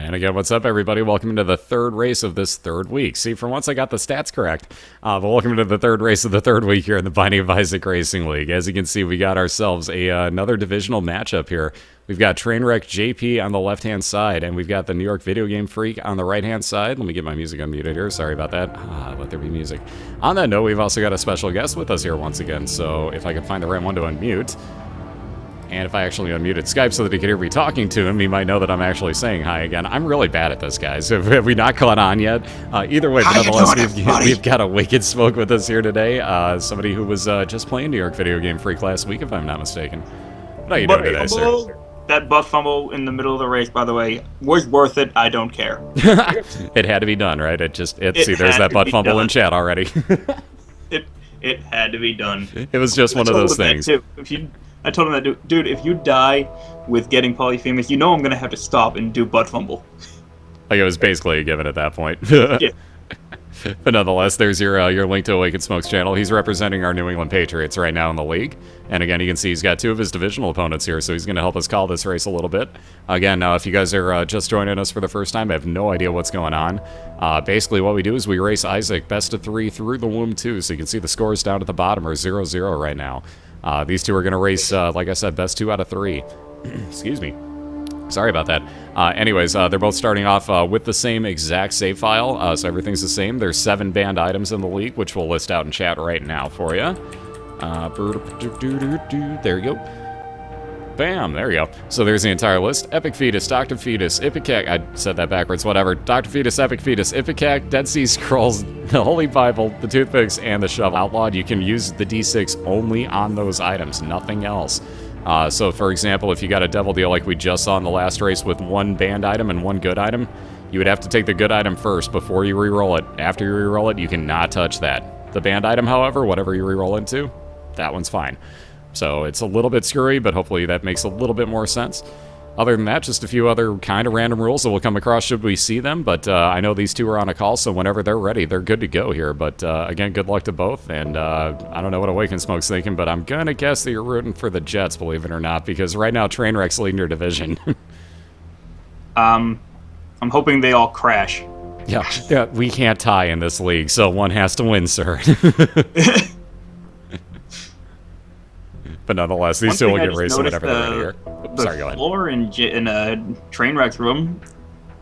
And again, what's up, everybody? Welcome to the third race of this third week. See, for once I got the stats correct. But welcome to the third race of the third week here in the Binding of Isaac Racing League. As you can see, we got ourselves another divisional matchup here. We've got TrainwreckJP on the left-hand side, and we've got the New York Video Game Freak on the right-hand side. Let me get my music unmuted here. Sorry about that. Let there be music. On that note, we've also got a special guest with us here once again, so if I can find the right one to unmute... And if I actually unmuted Skype so that he could hear me talking to him, he might know that I'm actually saying hi again. I'm really bad at this, guys. Have we not caught on yet? Either way, but nonetheless, we've got a Wicked Smoke with us here today. Somebody who was just playing New York Video Game Freak last week, if I'm not mistaken. What are you doing today, sir? That butt fumble in the middle of the race, by the way, was worth it. I don't care. It had to be done, right? See, there's that butt fumble in chat already. It had to be done. It was just one of those things. I told him that, dude, if you die with getting polyphemus, you know I'm going to have to stop and do butt fumble. Like, it was basically a given at that point. Yeah. But nonetheless, there's your link to Wicked Smoke's channel. He's representing our New England Patriots right now in the league. And again, you can see he's got two of his divisional opponents here, so he's going to help us call this race a little bit. Again, if you guys are just joining us for the first time, I have no idea what's going on. Basically, what we do is we race Isaac best of 3 through the womb 2, so you can see the scores down at the bottom are 0-0 right now. These two are going to race, like I said, best 2 out of 3. Excuse me. Sorry about that. Anyways, they're both starting off with the same exact save file, so everything's the same. There's 7 banned items in the league, which we'll list out in chat right now for you. There you go. Bam, there you go. So there's the entire list. Epic Fetus, Dr. Fetus, Ipecac, I said that backwards, whatever. Dr. Fetus, Epic Fetus, Ipecac, Dead Sea Scrolls, the Holy Bible, the Toothpicks, and the Shovel. Outlawed, you can use the D6 only on those items, nothing else. So for example, if you got a devil deal like we just saw in the last race with 1 banned item and 1 good item, you would have to take the good item first before you reroll it. After you reroll it, you cannot touch that. The banned item, however, whatever you reroll into, that one's fine. So it's a little bit screwy, but hopefully that makes a little bit more sense. Other than that, just a few other kind of random rules that we'll come across should we see them, but I know these two are on a call, so whenever they're ready, they're good to go here. But again, good luck to both, and I don't know what Awakened Smoke's thinking, but I'm gonna guess that you're rooting for the Jets, believe it or not, because right now Trainwreck's leading your division. I'm hoping they all crash. Yeah, we can't tie in this league, so one has to win, sir. But nonetheless, these two will get racing whenever they're ready here. Oops, sorry, go ahead. The floor in Trainwreck's room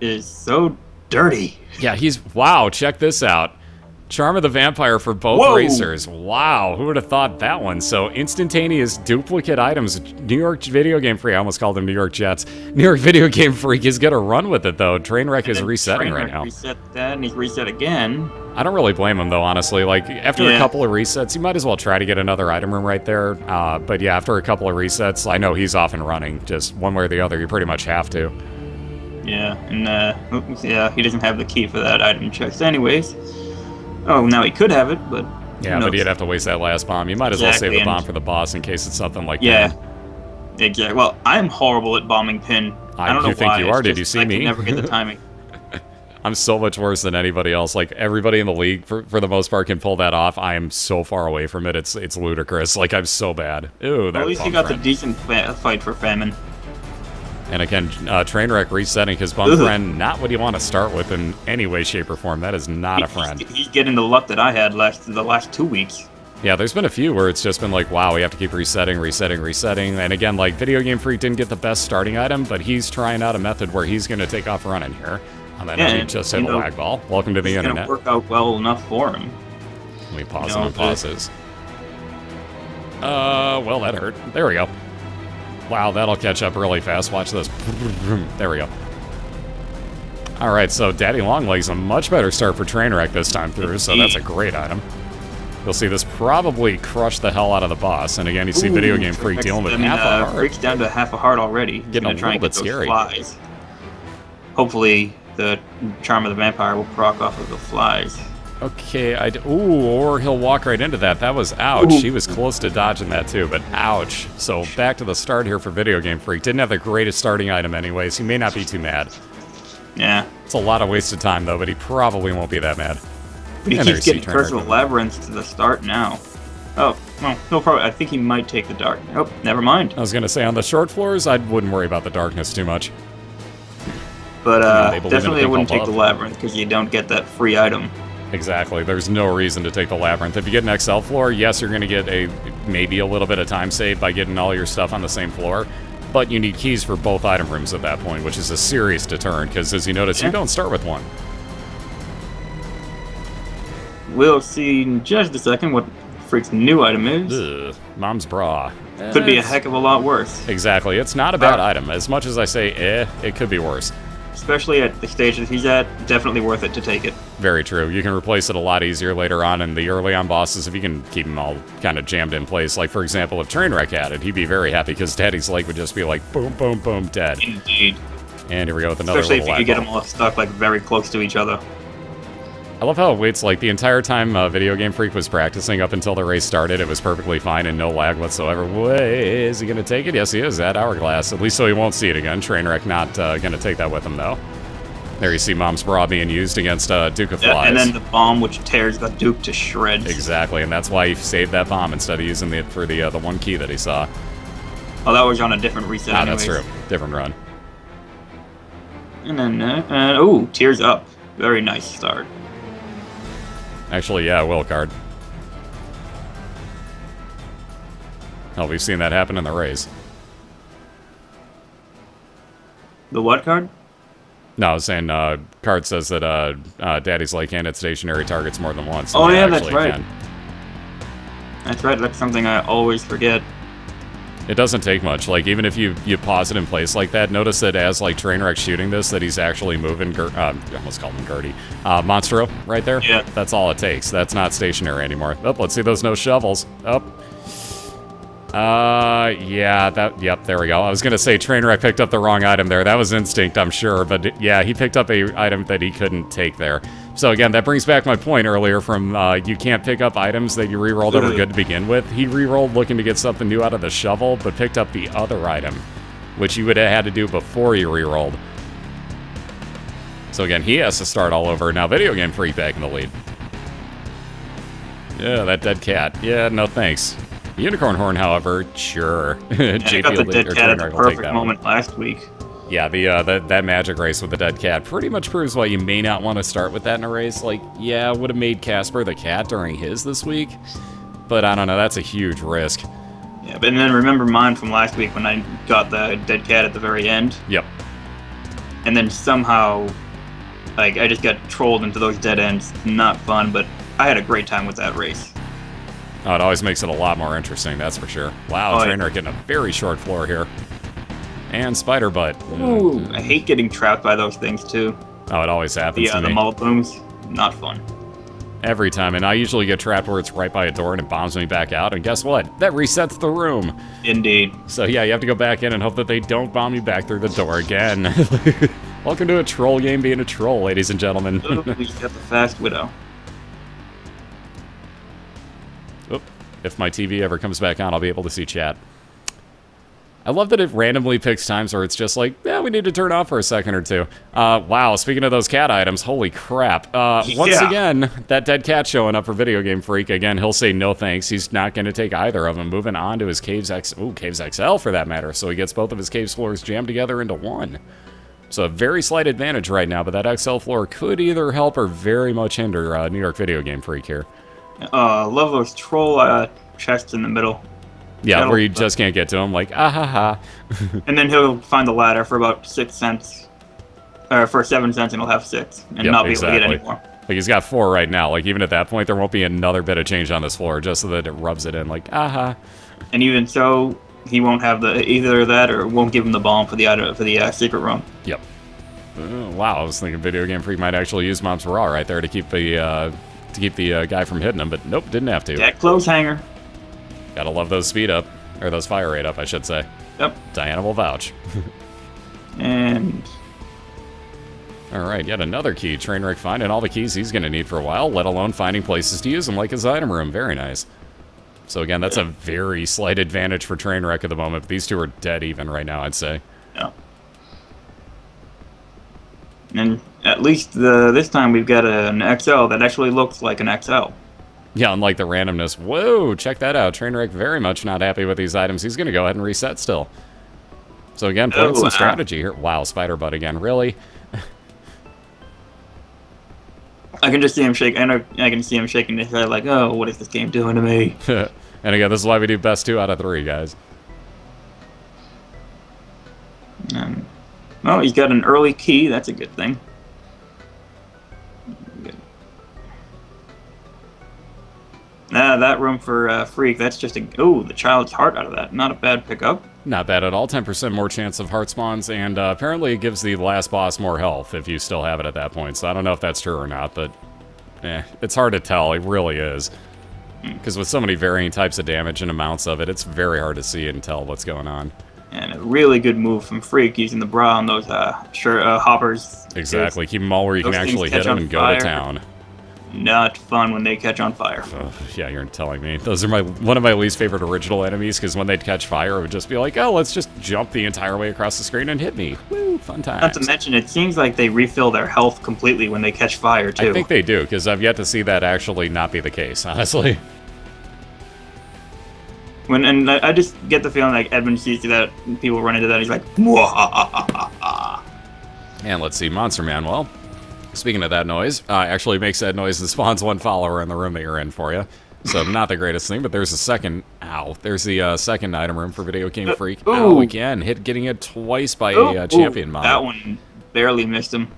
is so dirty. Yeah, wow, check this out. Charm of the Vampire for both racers. Wow, who would have thought that one? So instantaneous duplicate items. New York Video Game Freak, I almost called them New York Jets. New York Video Game Freak is going to run with it, though. Trainwreck is resetting right now. Reset that, and he's reset again. I don't really blame him, though, honestly. Like, after a couple of resets, you might as well try to get another item room right there. But yeah, after a couple of resets, I know he's off and running. Just one way or the other, you pretty much have to. Yeah, and yeah, he doesn't have the key for that item chest anyways. Oh, now he could have it, but... Yeah, but he'd have to waste that last bomb. You might as well save the bomb for the boss in case it's something like that. Yeah, exactly. Well, I'm horrible at bombing pin. I don't know why. You think you are? Did you see me? I can never get the timing. I'm so much worse than anybody else. Like, everybody in the league, for the most part, can pull that off. I am so far away from it. It's ludicrous. Like, I'm so bad. Ooh, that at least he got the decent fight for Famine. And again, Trainwreck resetting his bum friend, not what you want to start with in any way, shape, or form. That is not a friend. He's getting the luck that I had the last 2 weeks. Yeah, there's been a few where it's just been like, wow, we have to keep resetting. And again, like, Video Game Freak didn't get the best starting item, but he's trying out a method where he's going to take off running here. And then he just hit a lag ball. Welcome to the internet. It's going to work out well enough for him. Let me pause on pauses. Well, that hurt. There we go. Wow, that'll catch up really fast. Watch this. There we go. All right, so Daddy Longlegs a much better start for Trainwreck this time through, so that's a great item. You'll see this probably crush the hell out of the boss, and again, you see Video Game Freak dealing with half a heart. Freak's down to half a heart already. Getting a little bit scary. Flies. Hopefully, the Charm of the Vampire will proc off of the flies. Okay, or he'll walk right into that. That was ouch. He was close to dodging that too, but ouch. So back to the start here for Video Game Freak. Didn't have the greatest starting item anyways. He may not be too mad. Yeah. It's a lot of wasted time though, but he probably won't be that mad. But he keeps getting Curse of Labyrinth to the start now. Oh, well, no problem. I think he might take the dark. Oh, never mind. I was going to say, on the short floors, I wouldn't worry about the darkness too much. But they believe in a definitely I thing wouldn't called take the love. labyrinth because you don't get that free item. Exactly. There's no reason to take the labyrinth. If you get an XL floor, yes, you're going to get maybe a little bit of time save by getting all your stuff on the same floor, but you need keys for both item rooms at that point, which is a serious deterrent, because as you notice, you don't start with one. We'll see in just a second what Freak's new item is. Ugh, mom's bra. Could be a heck of a lot worse. Exactly. It's not a bad item. As much as I say, it could be worse. Especially at the stage that he's at, definitely worth it to take it. Very true. You can replace it a lot easier later on in the early on bosses if you can keep them all kind of jammed in place. Like, for example, if Trainwreck had it, he'd be very happy because Daddy's leg would just be like, boom, boom, boom, dead. Indeed. And here we go with another Especially if you little could get them all stuck like very close to each other. I love how it waits like the entire time Video Game Freak was practicing up until the race started. It was perfectly fine and no lag whatsoever. Way is he going to take it? Yes, he is at Hourglass. At least so he won't see it again. Trainwreck not going to take that with him, though. There you see Mom's Bra being used against Duke of Flies. And then the bomb, which tears the Duke to shreds. Exactly, and that's why he saved that bomb instead of using it for the one key that he saw. Oh, that was on a different reset anyways. That's true. Different run. And then, ooh, tears up. Very nice start. Actually, yeah, will card. Hell, we've seen that happen in the race. The what card? No, I was saying, card says that Daddy's Lake can't hit stationary targets more than once. Oh, yeah, that's right. That's right, that's something I always forget. It doesn't take much. Like, even if you pause it in place like that, notice that as, like, Trainwreck's shooting this, that he's actually moving, I almost called him Gertie. Monstro, right there? Yeah. That's all it takes. That's not stationary anymore. Oh, let's see those no shovels. Oh. Yeah, yep, there we go. I was gonna say Trainwreck picked up the wrong item there. That was instinct, I'm sure, but yeah, he picked up a item that he couldn't take there. So again, that brings back my point earlier from you can't pick up items that you rerolled that were good to begin with. He rerolled looking to get something new out of the shovel, but picked up the other item, which you would have had to do before you rerolled. So again, he has to start all over. Now Video Game Freak back in the lead. Yeah, that dead cat. Yeah, no thanks. Unicorn Horn, however, sure. Yeah, I got the dead cat at the perfect moment last week. Yeah, that magic race with the dead cat pretty much proves why you may not want to start with that in a race. Like, yeah, would have made Casper the cat during his this week, but I don't know, that's a huge risk. Yeah, but then remember mine from last week when I got the dead cat at the very end? Yep. And then somehow, like, I just got trolled into those dead ends. Not fun, but I had a great time with that race. Oh, it always makes it a lot more interesting, that's for sure. Wow, Trainer getting a very short floor here. And Spider Butt. Ooh, I hate getting trapped by those things, too. Oh, it always happens to me. The mullet booms, not fun. Every time, and I usually get trapped where it's right by a door and it bombs me back out, and guess what? That resets the room. Indeed. So yeah, you have to go back in and hope that they don't bomb you back through the door again. Welcome to a troll game being a troll, ladies and gentlemen. Ooh, we just got the fast widow. Oop. If my TV ever comes back on, I'll be able to see chat. I love that it randomly picks times where it's just like, yeah, we need to turn off for a second or two. Wow, speaking of those cat items, holy crap. Once again, that dead cat showing up for Video Game Freak. Again, he'll say no thanks. He's not going to take either of them. Moving on to his Caves XL for that matter. So he gets both of his Caves floors jammed together into one. So a very slight advantage right now, but that XL floor could either help or very much hinder New York Video Game Freak here. Love those troll chests in the middle. Yeah, where you just can't get to him, like, ah ha ha. And then he'll find the ladder for about 6 cents. Or for 7 cents, and he'll have 6. And not be able to get any more. Like, he's got 4 right now. Like, even at that point, there won't be another bit of change on this floor, just so that it rubs it in, like, aha. And even so, he won't have either that, or won't give him the bomb for the secret room. Yep. Wow, I was thinking Video Game Freak might actually use Mom's Raw right there to keep the guy from hitting him, but nope, didn't have to. That clothes hanger. Gotta love those speed up, or those fire rate up, I should say. Yep. Diana will vouch. And... Alright, yet another key. Trainwreck finding all the keys he's gonna need for a while, let alone finding places to use them like his item room. Very nice. So again, that's a very slight advantage for Trainwreck at the moment, but these two are dead even right now, I'd say. Yeah. And at least this time we've got an XL that actually looks like an XL. Yeah, unlike the randomness. Whoa, check that out. Trainwreck very much not happy with these items. He's going to go ahead and reset still. So again, playing some strategy here. Wow, Spider Butt again. Really? I can just see him shake. I can see him shaking his head like, "Oh, what is this game doing to me?" And again, this is why we do best 2 out of 3, guys. Well, he's got an early key. That's a good thing. That room for Freak. That's just a the child's heart out of that. Not a bad pickup. Not bad at all. 10% more chance of heart spawns, and apparently it gives the last boss more health if you still have it at that point. So I don't know if that's true or not, but it's hard to tell. It really is. Because with so many varying types of damage and amounts of it, it's very hard to see and tell what's going on. And a really good move from Freak using the bra on those hoppers. Exactly. Keep them all where you can actually hit them and go to town. Not fun when they catch on fire. Yeah, you're telling me. Those are one of my least favorite original enemies, because when they'd catch fire, it would just be like, oh, let's just jump the entire way across the screen and hit me. Woo, fun times. Not to mention, it seems like they refill their health completely when they catch fire, too. I think they do, because I've yet to see that actually not be the case, honestly. And I just get the feeling like Edmund sees that, people run into that, he's like, "Mwahahaha." And let's see, Monster Man, well, speaking of that noise, actually makes that noise and spawns 1 follower in the room that you're in for you. So not the greatest thing, but there's a second, there's the second item room for Video Game Freak. Oh, again, getting hit twice by a champion mod. That one barely missed him.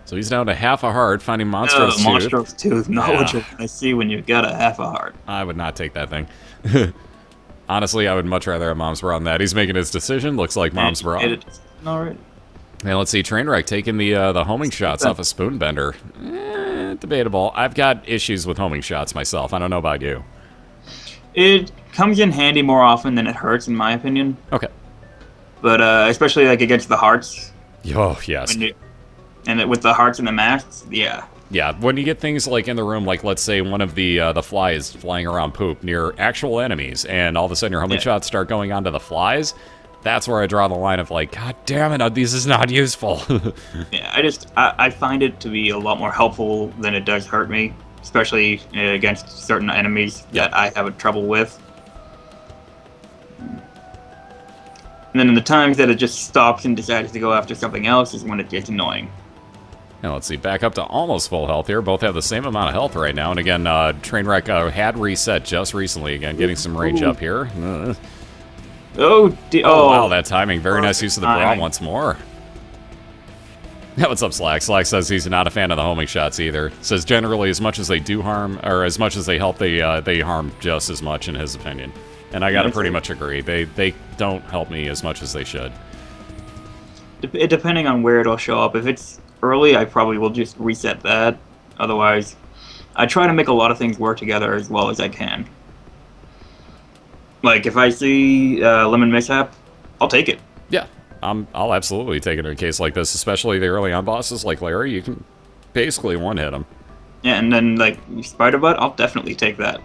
So he's down to half a heart, finding Monstrous Tooth. Monstrous Tooth, not what you're gonna see when you've got a half a heart. I would not take that thing. Honestly, I would much rather have Mom's Bra on that. He's making his decision. Looks like Mom's Bra. Alright. And let's see, Trainwreck taking the homing shots off a Spoonbender. Debatable. I've got issues with homing shots myself. I don't know about you. It comes in handy more often than it hurts, in my opinion. Okay. But especially like against the hearts. Oh, yes. And with the hearts and the masks, yeah. Yeah, when you get things like in the room, like let's say one of the flies flying around poop near actual enemies, and all of a sudden your homing shots start going onto the flies, that's where I draw the line of like, God damn it, this is not useful. Yeah, I find it to be a lot more helpful than it does hurt me, especially against certain enemies that I have trouble with. And then in the times that it just stops and decides to go after something else is when it gets annoying. Now let's see, back up to almost full health here. Both have the same amount of health right now. And again, Trainwreck had reset just recently. Again, getting some range up here. Oh, wow, that timing. Very nice use of the bra once more. Yeah, what's up, Slack? Slack says he's not a fan of the homing shots either. Says generally, as much as they do harm, or as much as they help, they harm just as much, in his opinion. And I gotta pretty much agree. They don't help me as much as they should. Depending on where it'll show up. If it's early, I probably will just reset that. Otherwise, I try to make a lot of things work together as well as I can. Like, if I see Lemon Mishap, I'll take it. Yeah, I'll absolutely take it in a case like this, especially the early on bosses like Larry. You can basically one-hit him. Yeah, and then, like, Spider Butt, I'll definitely take that.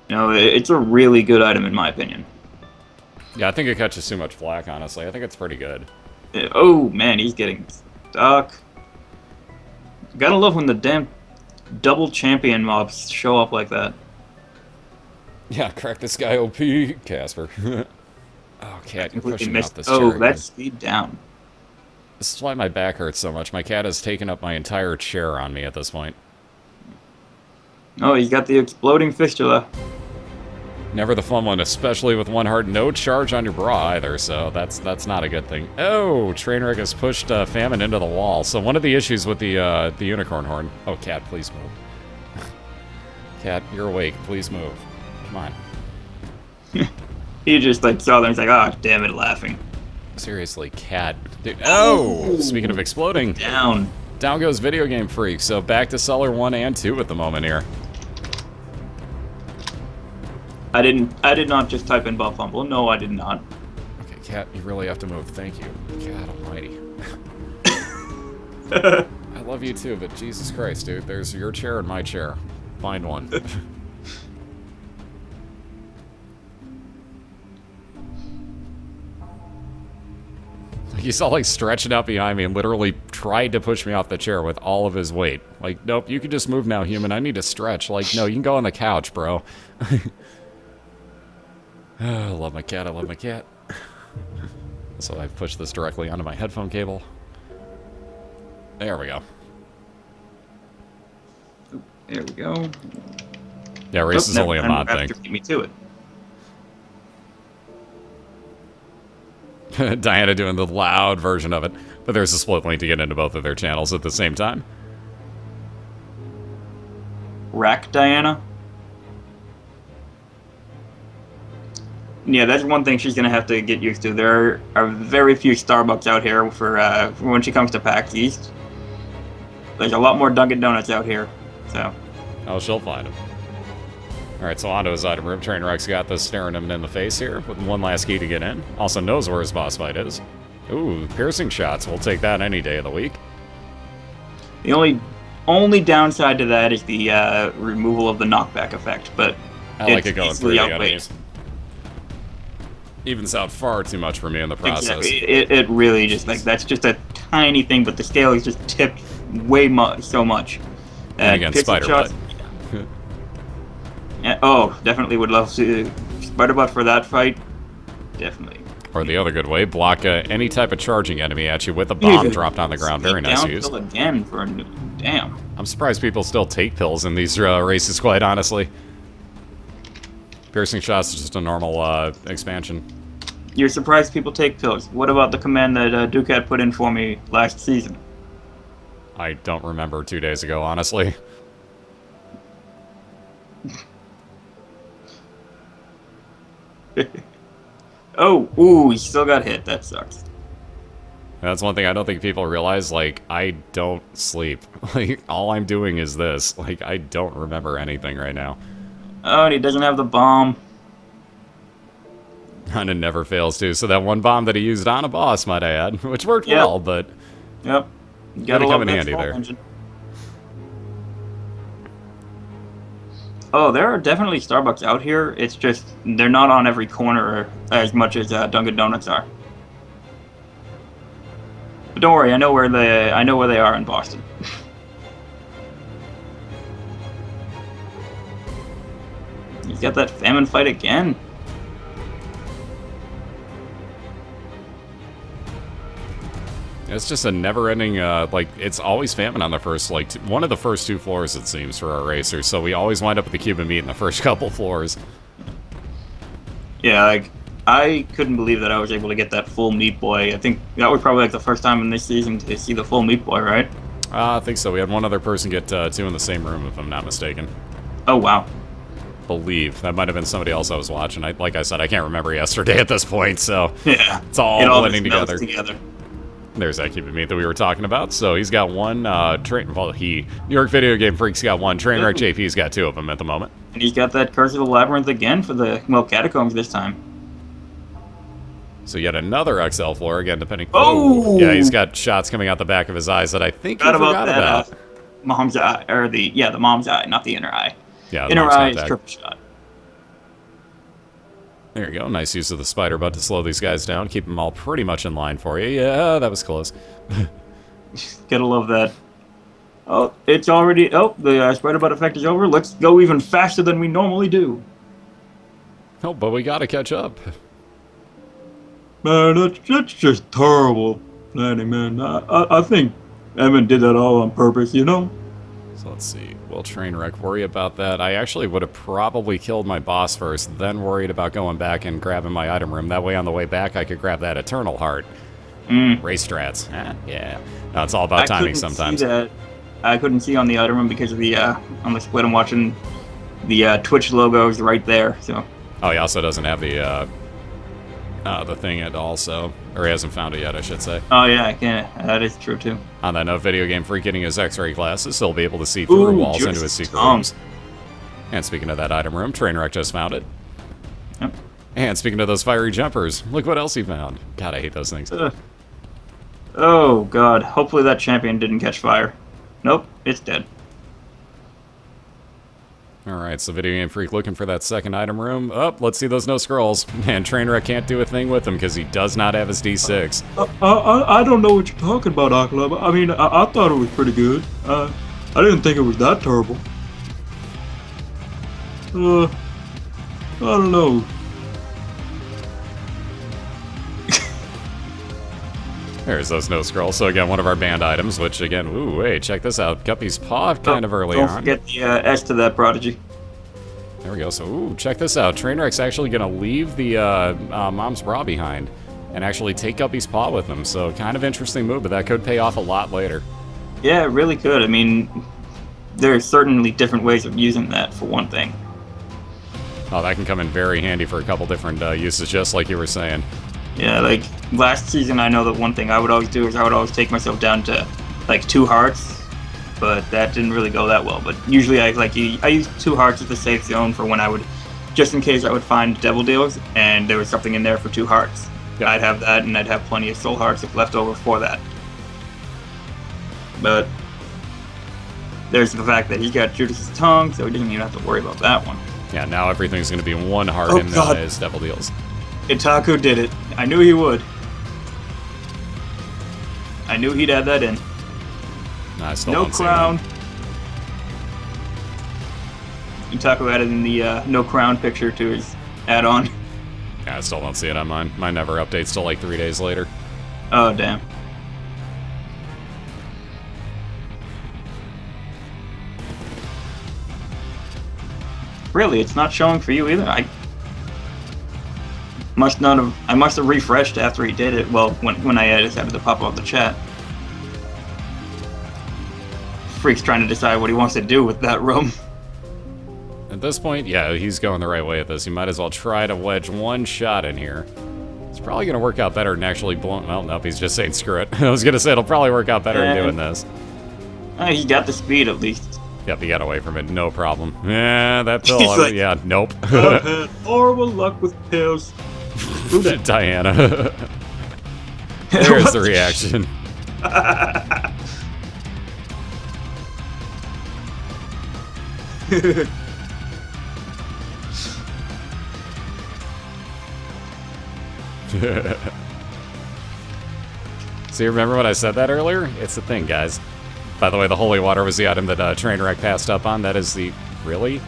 You know, it's a really good item in my opinion. Yeah, I think it catches too much flack, honestly. I think it's pretty good. Oh, man, he's getting stuck. Gotta love when the damn double champion mobs show up like that. Yeah, crack this guy OP, Casper. Oh, cat, you're pushing me off this chair. Oh, that's speed down. This is why my back hurts so much. My cat has taken up my entire chair on me at this point. Oh, he's got the exploding fistula. Never the fun one, especially with one heart. No charge on your bra either, so that's not a good thing. Oh, Trainwreck has pushed Famine into the wall. So one of the issues with the unicorn horn. Oh, cat, please move. Cat, you're awake. Please move. Come on. He just like saw them. He's like, "Ah, oh, damn it!" Laughing. Seriously, cat. Dude. Oh, speaking of exploding, down goes Video Game Freak. So back to Cellar 1 and 2 at the moment here. I did not just type in buff fumble. No, I did not. Okay, cat, you really have to move. Thank you. God almighty. I love you too, but Jesus Christ, dude. There's your chair and my chair. Find one. He's all like stretching out behind me and literally tried to push me off the chair with all of his weight. Like, nope, you can just move now, human. I need to stretch. Like, no, you can go on the couch, bro. Oh, I love my cat. I love my cat. So I've pushed this directly onto my headphone cable. There we go. There we go. Yeah, race is only a mod thing. thing. Beat me to it. Diana doing the loud version of it, but there's a split link to get into both of their channels at the same time. Rack Diana? Yeah, that's one thing she's gonna have to get used to. There are very few Starbucks out here for when she comes to PAX East. There's a lot more Dunkin' Donuts out here, so. Oh, she'll find them. Alright, so onto his item room. Trainwreck's got this staring him in the face here, with one last key to get in. Also knows where his boss fight is. Ooh, piercing shots. We'll take that any day of the week. The only downside to that is the removal of the knockback effect, but I like it going through the enemies. Evens out far too much for me in the process. Exactly. It really just, like, that's just a tiny thing, but the scale is just tipped way so much. And again, Spider Butt. Yeah, oh, definitely would love to Spider Butt for that fight. Definitely. Or the other good way, block any type of charging enemy at you with a bomb dropped on the ground. Very nice use. Again for a new, damn. I'm surprised people still take pills in these races, quite honestly. Piercing shots is just a normal expansion. You're surprised people take pills. What about the command that Ducat put in for me last season? I don't remember 2 days ago, honestly. Oh, ooh, he still got hit. That sucks. That's one thing I don't think people realize. Like, I don't sleep. Like, all I'm doing is this. Like, I don't remember anything right now. Oh, and he doesn't have the bomb. And it never fails to. So that one bomb that he used on a boss, might I add, which worked well, but... Yep. Gotta come in handy there. Engine. Oh, there are definitely Starbucks out here. It's just they're not on every corner as much as Dunkin' Donuts are. But don't worry, I know where they are in Boston. He's got that famine fight again. It's just a never-ending, like, it's always famine on the first, like, one of the first 2 floors, it seems, for our racers, so we always wind up with the Cuban meat in the first couple floors. Yeah, like, I couldn't believe that I was able to get that full Meat Boy. I think that was probably, like, the first time in this season to see the full Meat Boy, right? I think so. We had one other person get 2 in the same room, if I'm not mistaken. Oh, wow. Believe. That might have been somebody else I was watching. Like I said, I can't remember yesterday at this point, so yeah, it's all blending together. There's that Cuban meat that we were talking about. So he's got one, New York Video Game Freak's got one, TrainwreckJP's got 2 of them at the moment. And he's got that Curse of the Labyrinth again for the, well, Catacombs this time. So yet another XL floor, again, depending... Oh! Yeah, he's got shots coming out the back of his eyes that I think he forgot about. Mom's eye, or the mom's eye, not the inner eye. Yeah, the inner eye is triple shot. There you go. Nice use of the Spider Butt to slow these guys down. Keep them all pretty much in line for you. Yeah, that was close. Gotta love that. Oh, it's already... Oh, the Spider Butt effect is over. Let's go even faster than we normally do. Oh, but we gotta catch up. Man, that's just terrible, Lanny, man. I think Evan did that all on purpose, you know? So let's see. Will Trainwreck worry about that? I actually would have probably killed my boss first, then worried about going back and grabbing my item room. That way on the way back I could grab that Eternal Heart. Race strats. Yeah. No, it's all about timing sometimes. I couldn't see on the item room because of the, on the split I'm watching, the Twitch logo's right there, so. Oh, he also doesn't have the thing at all, so... Or he hasn't found it yet, I should say. Oh, yeah, I can't. That is true, too. On that note, Video Game Freak getting his X-ray glasses, so he'll be able to see through walls into his secret rooms. And speaking of that item room, Trainwreck just found it. Yep. And speaking of those fiery jumpers, look what else he found. God, I hate those things. Oh, God. Hopefully that champion didn't catch fire. Nope, it's dead. Alright, so Video Game Freak looking for that second item room. Oh, let's see those no scrolls. Man, Trainwreck can't do a thing with him because he does not have his D6. I don't know what you're talking about, Aquila. I mean, I thought it was pretty good. I didn't think it was that terrible. I don't know. There's those no scrolls. So again, one of our banned items, which again, ooh, hey, check this out. Guppy's Paw kind of early on. Don't forget the S to that prodigy. There we go. So, ooh, check this out. Trainwreck's actually going to leave the Mom's Bra behind and actually take Guppy's Paw with him. So kind of interesting move, but that could pay off a lot later. Yeah, it really could. I mean, there are certainly different ways of using that, for one thing. Oh, that can come in very handy for a couple different uses, just like you were saying. Yeah, like last season, I know that one thing I would always do is I would always take myself down to like 2 hearts, but that didn't really go that well. But usually I use 2 hearts as a safe zone for when I would, just in case I would find devil deals and there was something in there for 2 hearts. Yeah. I'd have that, and I'd have plenty of soul hearts left over for that. But there's the fact that he got Judas's tongue, so he didn't even have to worry about that one. Yeah, now everything's going to be 1 heart in his devil deals. Itaku did it. I knew he would. I knew he'd add that in. Nah, I still no don't crown. Itaku added in the no crown picture to his add-on. Yeah, I still don't see it on mine. Mine never updates till like 3 days later. Oh, damn. Really, it's not showing for you either. I must have refreshed after he did it. Well, when I decided to pop up the chat. Freak's trying to decide what he wants to do with that room. At this point, yeah, he's going the right way at this. He might as well try to wedge 1 shot in here. It's probably going to work out better than actually blowing... Well, nope, he's just saying screw it. I was going to say it'll probably work out better than doing this. He got the speed at least. Yep, he got away from it, no problem. Yeah, that pill, like, yeah, nope. I've had horrible luck with pills. Diana. There's the reaction. See, remember when I said that earlier? It's the thing, guys. By the way, the holy water was the item that Trainwreck passed up on. That is the... Really?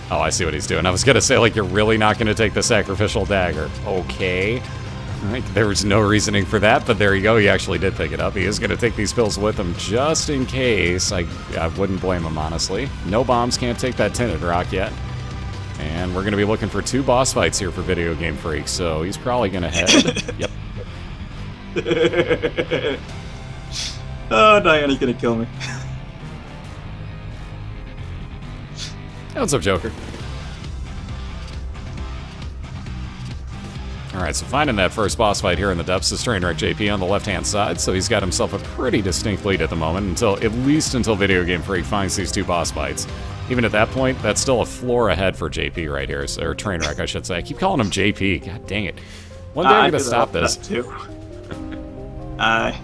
Oh, I see what he's doing. I was going to say, like, you're really not going to take the sacrificial dagger. Okay. Right, there was no reasoning for that, but there you go. He actually did pick it up. He is going to take these pills with him just in case. I wouldn't blame him, honestly. No bombs, can't take that tinted rock yet. And we're going to be looking for 2 boss fights here for Video Game Freak, so he's probably going to head... Yep. Oh, Diana's going to kill me. Hey, what's up, Joker? Alright, so finding that first boss fight here in the depths is TrainwreckJP on the left-hand side, so he's got himself a pretty distinct lead at the moment, at least until Video Game Freak finds these 2 boss fights. Even at that point, that's still a floor ahead for JP right here, or Trainwreck, I should say. I keep calling him JP, god dang it. One day I'm going to stop this. Too.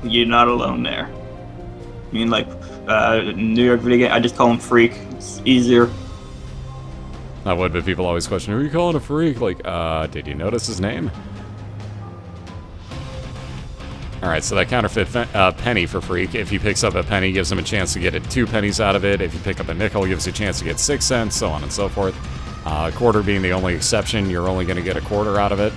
You're not alone there. I mean, like, New York Video Game, I just call him Freak. It's easier. I would, but people always question, who are you calling a freak? Like, did you notice his name? Alright, so that counterfeit penny for Freak. If he picks up a penny, gives him a chance to get 2 pennies out of it. If you pick up a nickel, gives you a chance to get 6 cents, so on and so forth. A quarter being the only exception, you're only going to get a quarter out of it.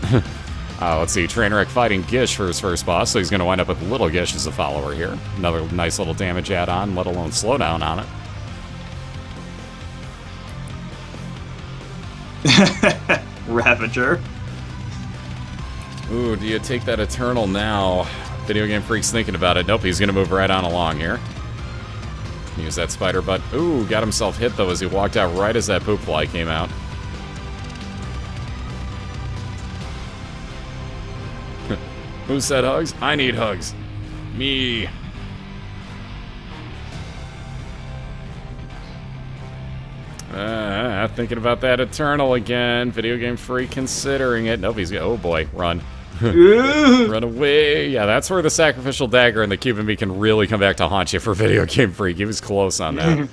Let's see, Trainwreck fighting Gish for his first boss, so he's going to wind up with Little Gish as a follower here. Another nice little damage add-on, let alone slowdown on it. Ravager. Ooh, do you take that Eternal now? Video Game Freak's thinking about it. Nope, he's going to move right on along here. Use that spider butt. Ooh, got himself hit, though, as he walked out right as that poop fly came out. Who said hugs? I need hugs. Me. Thinking about that Eternal again. Video Game Freak considering it. Nope, he's got... Oh, boy. Run. Run away. Yeah, that's where the sacrificial dagger and the Cuban Bee can really come back to haunt you for Video Game Freak. He was close on that.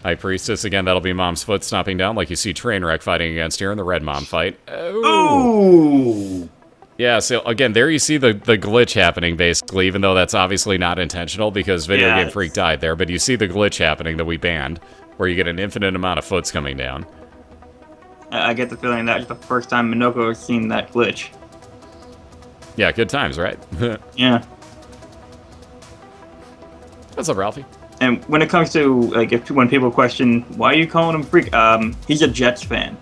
High Priestess, again, that'll be Mom's foot stomping down like you see Trainwreck fighting against here in the Red Mom fight. Oh! Yeah, so again, there you see the glitch happening, basically, even though that's obviously not intentional because Video Game Freak died there, but you see the glitch happening that we banned, where you get an infinite amount of foots coming down. I get the feeling that's the first time Minoko has seen that glitch. Yeah, good times, right? Yeah. What's up, Ralphie? And when it comes to like when people question why are you calling him freak, he's a Jets fan.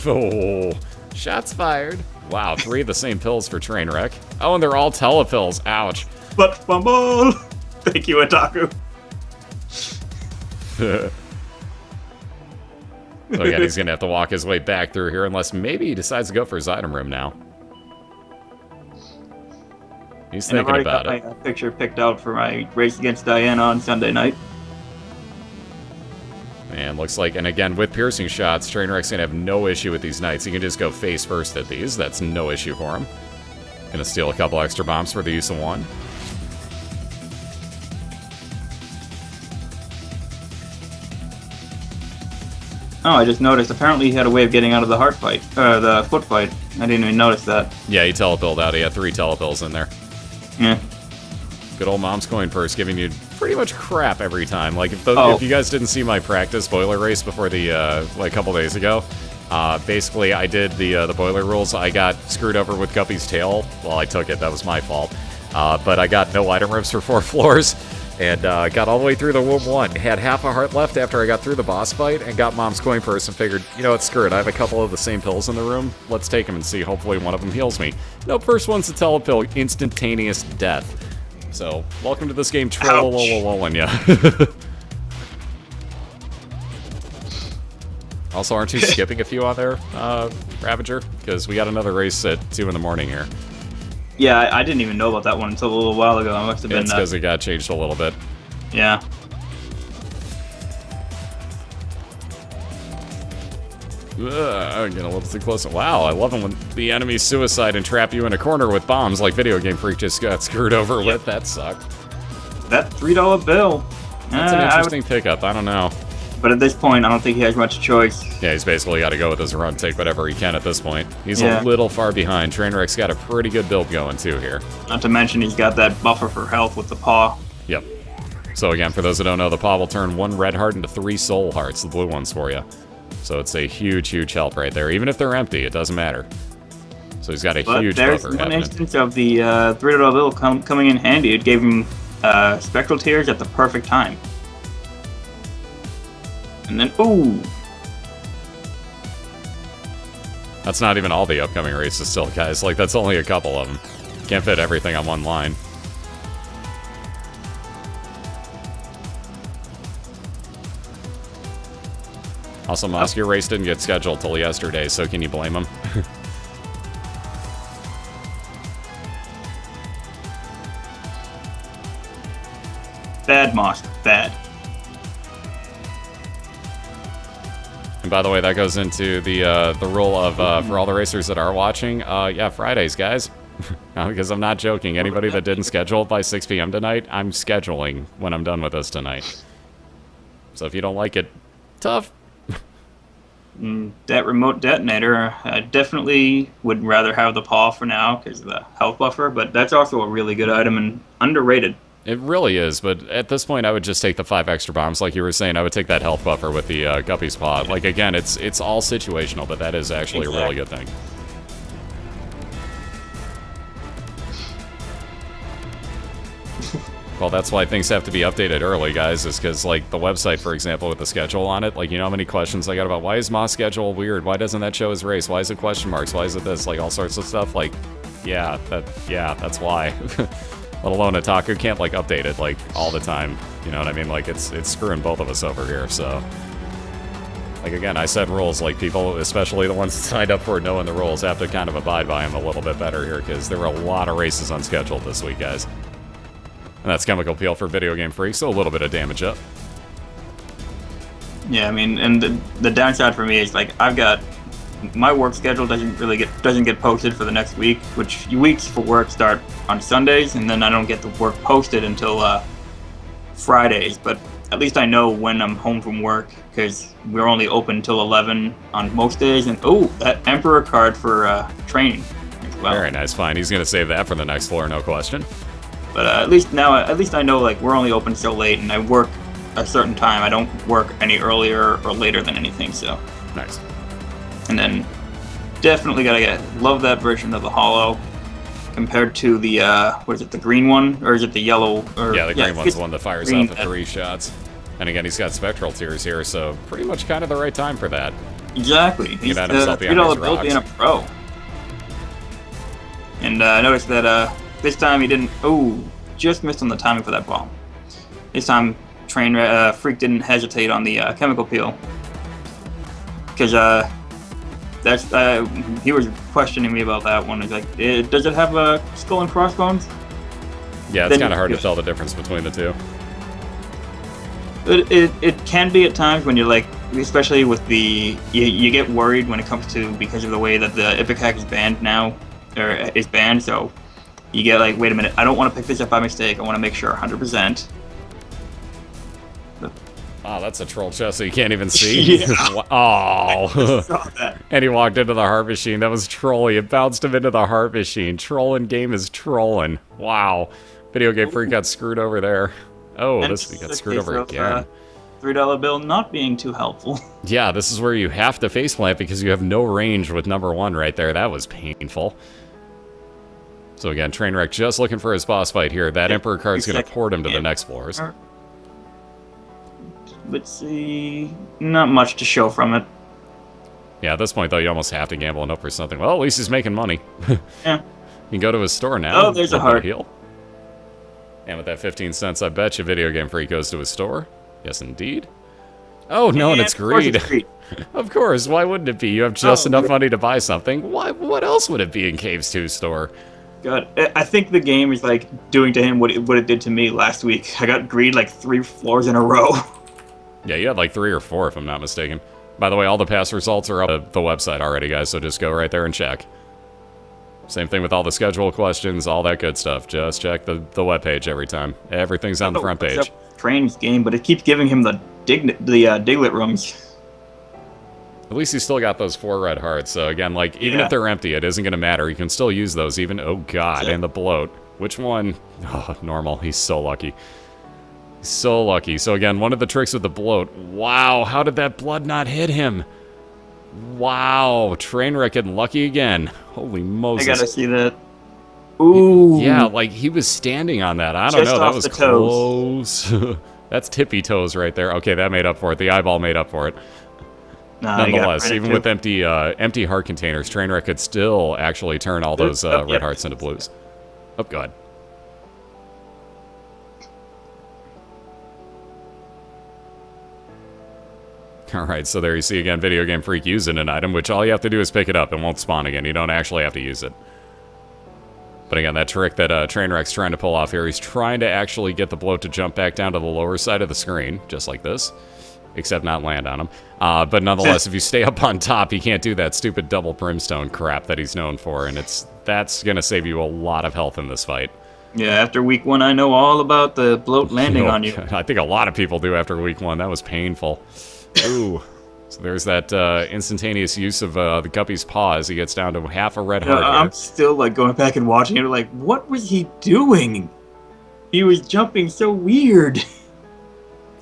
Oh, shots fired. Wow, 3 of the same pills for Trainwreck. Oh, and they're all telepills. Ouch. But fumble. Thank you, Otaku. So again, he's gonna have to walk his way back through here, unless maybe he decides to go for his item room now. He's thinking about it. I've already got my picture picked out for my race against Diana on Sunday night. And looks like, and again, with piercing shots, Trainwreck's gonna have no issue with these knights. He can just go face first at these. That's no issue for him. Gonna steal a couple extra bombs for the use of 1. Oh, I just noticed. Apparently he had a way of getting out of the heart fight, the foot fight. I didn't even notice that. Yeah, he telepilled out. He had 3 telepills in there. Yeah. Good old mom's coin purse giving you pretty much crap every time. Like, if you guys didn't see my practice BOILeR race before the, like, a couple days ago, basically I did the BOILeR rules. I got screwed over with Guppy's tail. Well, I took it. That was my fault. But I got no item rips for 4 floors. And got all the way through the Womb 1. Had half a heart left after I got through the boss fight, and got Mom's coin purse and figured, you know what, screw it. I have a couple of the same pills in the room. Let's take them and see. Hopefully one of them heals me. Nope, first one's a telepill. Instantaneous death. So, welcome to this game, trollololololin' ya. Also, aren't you skipping a few on there, Ravager? Because we got another race at 2 in the morning here. Yeah, I didn't even know about that one until a little while ago. I must have been. It's because it got changed a little bit. Yeah. I'm getting a little too close. Wow, I love it when the enemies suicide and trap you in a corner with bombs like Video Game Freak just got screwed over with. That sucked. That $3 bill. That's an interesting pickup. I don't know. But at this point, I don't think he has much choice. Yeah, he's basically got to go with his run, take whatever he can at this point. He's a little far behind. Trainwreck's got a pretty good build going, too, here. Not to mention he's got that buffer for health with the paw. Yep. So again, for those that don't know, the paw will turn 1 red heart into 3 soul hearts, the blue ones for you. So it's a huge, huge help right there. Even if they're empty, it doesn't matter. So he's got a huge buffer. There's one instance of the $3 bill coming in handy. It gave him spectral tears at the perfect time. And then, ooh! That's not even all the upcoming races still, guys. Like, that's only a couple of them. Can't fit everything on one line. Also, Mosk, your race didn't get scheduled till yesterday, so can you blame him? Bad, Mosk. Bad. And by the way, that goes into the rule of, for all the racers that are watching, yeah, Fridays, guys. Because I'm not joking. Anybody that didn't schedule it by 6 p.m. tonight, I'm scheduling when I'm done with this tonight. So if you don't like it, tough. That remote detonator, I definitely would rather have the paw for now because of the health buffer, but that's also a really good item and underrated. It really is, but at this point, I would just take the 5 extra bombs. Like you were saying, I would take that health buffer with the Guppy's Paw. Like, again, it's all situational, but that is actually a really good thing. Well, that's why things have to be updated early, guys, is because, like, the website, for example, with the schedule on it, like, you know how many questions I got about, why is Moss schedule weird? Why doesn't that show his race? Why is it question marks? Why is it this? Like, all sorts of stuff. Like, yeah, that's why. Let alone Otaku can't, like, update it, like, all the time. You know what I mean? Like, it's screwing both of us over here, so. Like, again, I set rules, like, people, especially the ones that signed up for it knowing the rules, have to kind of abide by them a little bit better here, because there were a lot of races unscheduled this week, guys. And that's Chemical Peel for Video Game Freak, so a little bit of damage up. Yeah, I mean, and the downside for me is, like, I've got... My work schedule doesn't get posted for the next week, which weeks for work start on Sundays, and then I don't get the work posted until Fridays. But at least I know when I'm home from work, because we're only open till 11 on most days. And oh, that Emperor card for training as well. Very nice, fine. He's gonna save that for the next floor, no question. But at least I know, like, we're only open so late, and I work a certain time. I don't work any earlier or later than anything. So nice. And then definitely love that version of the Hollow. compared to the what is it, the green one, or is it the yellow? Or, yeah, the green one's the one that fires green, off at 3 shots. And again, he's got spectral tears here, so pretty much kind of the right time for that. Exactly. He's got himself behind $3 his bill rocks. being a pro. And I noticed that this time he didn't. Oh, just missed on the timing for that bomb. This time, Freak didn't hesitate on the chemical peel, because he was questioning me about that one. He's like, does it have a skull and crossbones? Yeah, it's kind of hard to tell the difference between the two. It can be at times when you're like, especially with the, you get worried when it comes to, because of the way that the Epic Hack is banned now, or is banned, so you get like, wait a minute, I don't want to pick this up by mistake, I want to make sure 100%. Oh, that's a troll chest, so you can't even see. Yeah. Oh. I saw that. And he walked into the heart machine. That was trolly. It bounced him into the heart machine. Trolling game is trolling. Wow. Video Game Freak got screwed over there. Oh, And this got screwed over of, again. $3 bill not being too helpful. Yeah, this is where you have to faceplant because you have no range with number 1 right there. That was painful. So again, Trainwreck just looking for his boss fight here. That Emperor card's going to port him to the next floors. Let's see. Not much to show from it. Yeah, at this point, though, you almost have to gamble and hope for something. Well, at least he's making money. Yeah. You can go to his store now. Oh, there's a heart. Heal. And with that 15 cents, I bet you Video Game Freak goes to his store. Yes, indeed. Oh, no, and it's greed. Of course, why wouldn't it be? You have just enough money to buy something. What else would it be in Caves 2's store? God, I think the game is like doing to him what it did to me last week. I got greed like 3 floors in a row. Yeah, you had like 3 or 4, if I'm not mistaken. By the way, all the past results are up at the website already, guys, so just go right there and check. Same thing with all the schedule questions, all that good stuff. Just check the webpage every time. Everything's on the front page. Train's game, but it keeps giving him the Diglett rooms. At least he's still got those 4 red hearts, so again, like, even if they're empty, it isn't going to matter. You can still use those even... Oh, God, and the bloat. Which one? Oh, normal. He's so lucky. So lucky. So again, one of the tricks with the bloat. Wow, how did that blood not hit him? Wow, Trainwreck getting lucky again. Holy Moses. I gotta see that. Ooh. Yeah, like he was standing on that. I don't know, that was close. That's tippy toes right there. Okay, that made up for it. The eyeball made up for it. Nah, nonetheless, even with empty heart containers, Trainwreck could still actually turn all those red hearts into blues. Oh, God. Alright, so there you see again, Video Game Freak using an item, which all you have to do is pick it up. It won't spawn again. You don't actually have to use it. But again, that trick that Trainwreck's trying to pull off here, he's trying to actually get the bloat to jump back down to the lower side of the screen, just like this. Except not land on him. But nonetheless, if you stay up on top, he can't do that stupid double brimstone crap that he's known for, and that's going to save you a lot of health in this fight. Yeah, after week 1, I know all about the bloat landing on you. I think a lot of people do after week 1. That was painful. Ooh. So there's that instantaneous use of the guppy's paw as he gets down to half a red heart. I'm still like going back and watching it like, what was he doing? He was jumping so weird.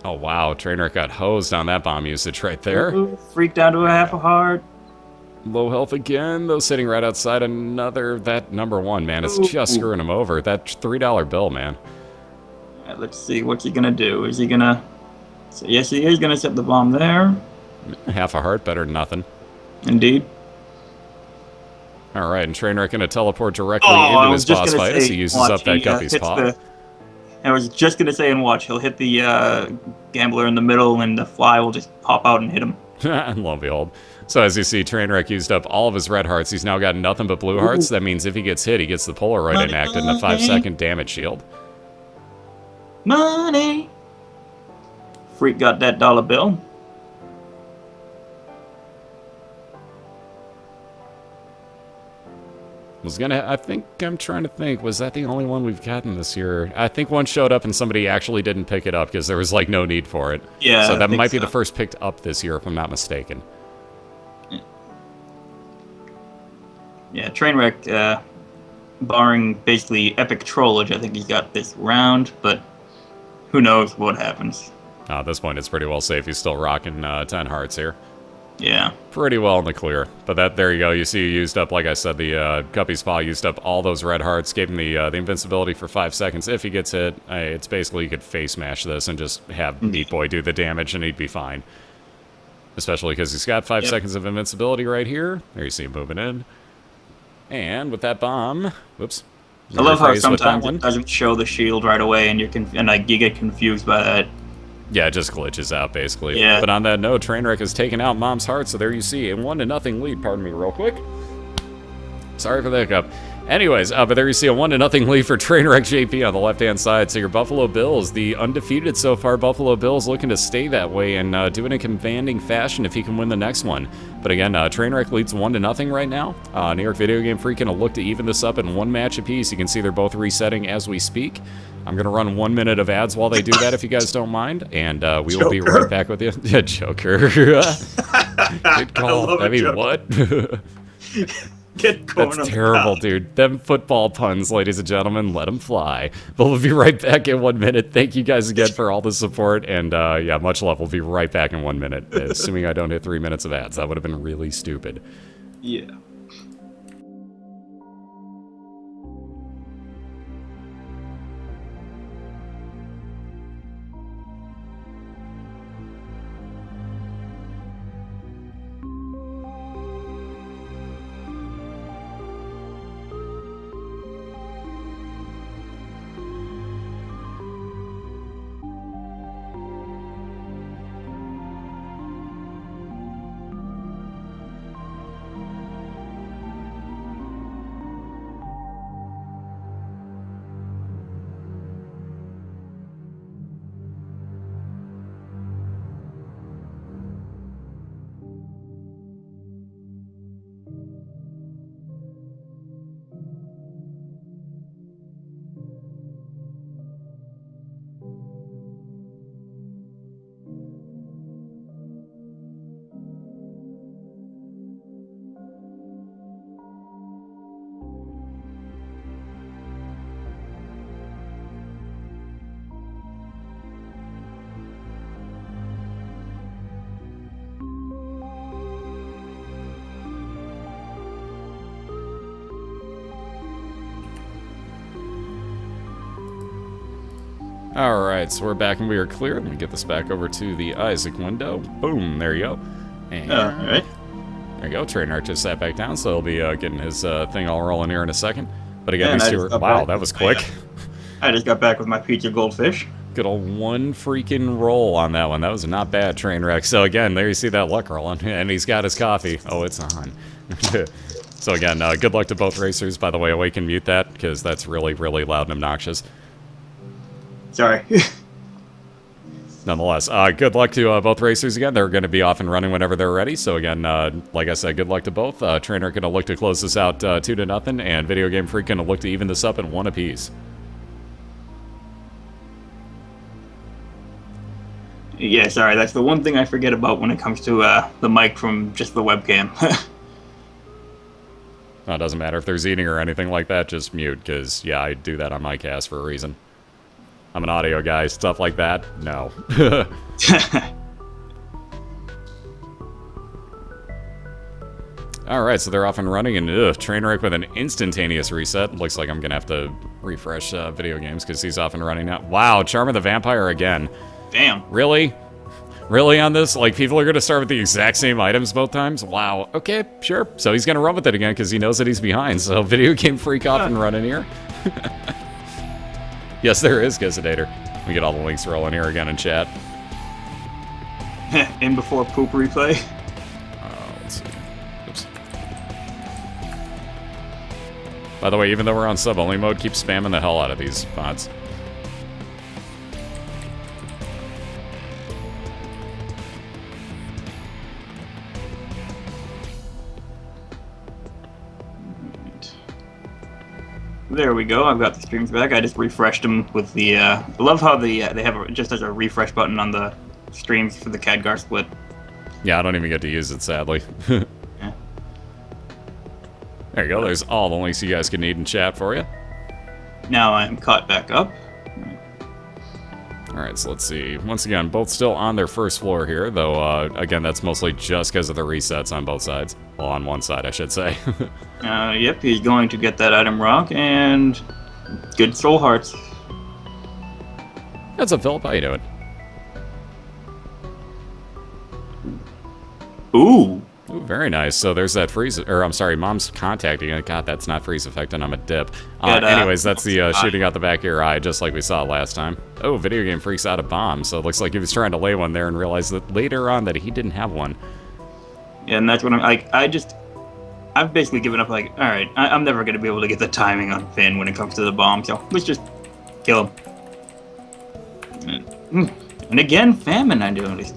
Oh wow, Trainwreck got hosed on that bomb usage right there. Ooh, freaked down to a half a heart. Low health again, though sitting right outside another, that number 1, man, is just screwing him over. That $3 bill, man. Right, let's see, what's he gonna do? Is he gonna... So yes, he is gonna set the bomb there. Half a heart, better than nothing. Indeed. Alright, and Trainwreck gonna teleport directly into his boss fight as he uses up that guppy's paw. I was just gonna say, and watch, he'll hit the gambler in the middle and the fly will just pop out and hit him. And lo and behold. So as you see, Trainwreck used up all of his red hearts. He's now got nothing but blue hearts. That means if he gets hit, he gets the Polaroid enacted and a 5-second damage shield. Money! Freak got that $1 bill. I'm trying to think, was that the only one we've gotten this year? I think one showed up and somebody actually didn't pick it up because there was like no need for it. Yeah. So that might be the first picked up this year if I'm not mistaken. Yeah, Trainwreck, barring basically epic trollage, I think he's got this round, but who knows what happens. At this point, it's pretty well safe. He's still rocking 10 hearts here. Yeah. Pretty well in the clear. But there you go. You see, you used up, like I said, the Guppy's Paw used up all those red hearts, gave him the invincibility for 5 seconds. If he gets hit, it's basically you could face smash this and just have Meat Boy do the damage, and he'd be fine. Especially because he's got 5 seconds of invincibility right here. There you see him moving in. And with that bomb, whoops. I love how sometimes it doesn't show the shield right away, and you get confused by that. Yeah, it just glitches out, basically. Yeah. But on that note, Trainwreck has taken out Mom's heart, so there you see a 1-0 lead. Pardon me real quick. Sorry for the hiccup. Anyways, but there you see a 1-0 lead for TrainwreckJP on the left-hand side. So your Buffalo Bills, the undefeated so far Buffalo Bills, looking to stay that way and do it in a commanding fashion if he can win the next one. But again, Trainwreck leads 1-0 right now. New York Video Game Freak going to look to even this up in 1 match apiece. You can see they're both resetting as we speak. I'm going to run 1 minute of ads while they do that, if you guys don't mind. And we will be right back with you. Yeah, Joker. Good call. I mean, what? Get going. That's terrible, dude. Them football puns, ladies and gentlemen, let them fly. But we'll be right back in 1 minute. Thank you guys again for all the support. And yeah, much love. We'll be right back in 1 minute. Assuming I don't hit 3 minutes of ads. That would have been really stupid. Yeah. Alright, so we're back and we are clear. Let me get this back over to the Isaac window. Boom, there you go. And Alright. there you go. Trainer just sat back down, so he'll be getting his thing all rolling here in a second. But again, these two are... Wow, that was quick. I just got back with my pizza goldfish. Good old 1 freaking roll on that one. That was not bad, Trainwreck. So again, there you see that luck rolling. And he's got his coffee. Oh, it's on. So again, good luck to both racers. By the way, we can mute that, because that's really, really loud and obnoxious. Sorry. Nonetheless, good luck to both racers again. They're going to be off and running whenever they're ready. So again, like I said, good luck to both. Trainer going to look to close this out 2-0, and Video Game Freak going to look to even this up in 1 apiece. Yeah, sorry. That's the one thing I forget about when it comes to the mic from just the webcam. No, it doesn't matter if there's eating or anything like that. Just mute, because yeah, I do that on my cast for a reason. I'm an audio guy. Stuff like that, no. Alright, so they're off and running, and Trainwreck with an instantaneous reset. Looks like I'm going to have to refresh video games because he's off and running now. Wow, Charm of the Vampire again. Damn. Really? Really on this? Like, people are going to start with the exact same items both times? Wow. Okay, sure. So he's going to run with it again because he knows that he's behind. So Video Game Freak off and running here. Yes, there is, Gizadator. We get all the links rolling here again in chat. In before poop replay. Let's see. Oops. By the way, even though we're on sub-only mode, keep spamming the hell out of these bots. There we go. I've got the streams back. I just refreshed them with the. I love how they have just as a refresh button on the streams for the Khadgar split. Yeah, I don't even get to use it, sadly. Yeah. There you go. There's all the links you guys can need in chat for you. Now I'm caught back up. Alright, so let's see. Once again, both still on their first floor here, though, again, that's mostly just because of the resets on both sides. Well, on one side, I should say. Yep, he's going to get that item rock, and good soul hearts. What's up, Philip? How you doing? Ooh! Ooh, very nice. So there's that freeze, or I'm sorry, mom's contacting it. God, that's not freeze affecting. I'm a dip. Anyways, that's the shooting out the back of your eye, just like we saw last time. Oh, Video Game Freak's out of bombs, so it looks like he was trying to lay one there and realized that later on that he didn't have one. Yeah, and that's what I'm like. I've basically given up. Like, all right, I'm never gonna be able to get the timing on Finn when it comes to the bomb. So let's just kill him. And again, famine. I noticed.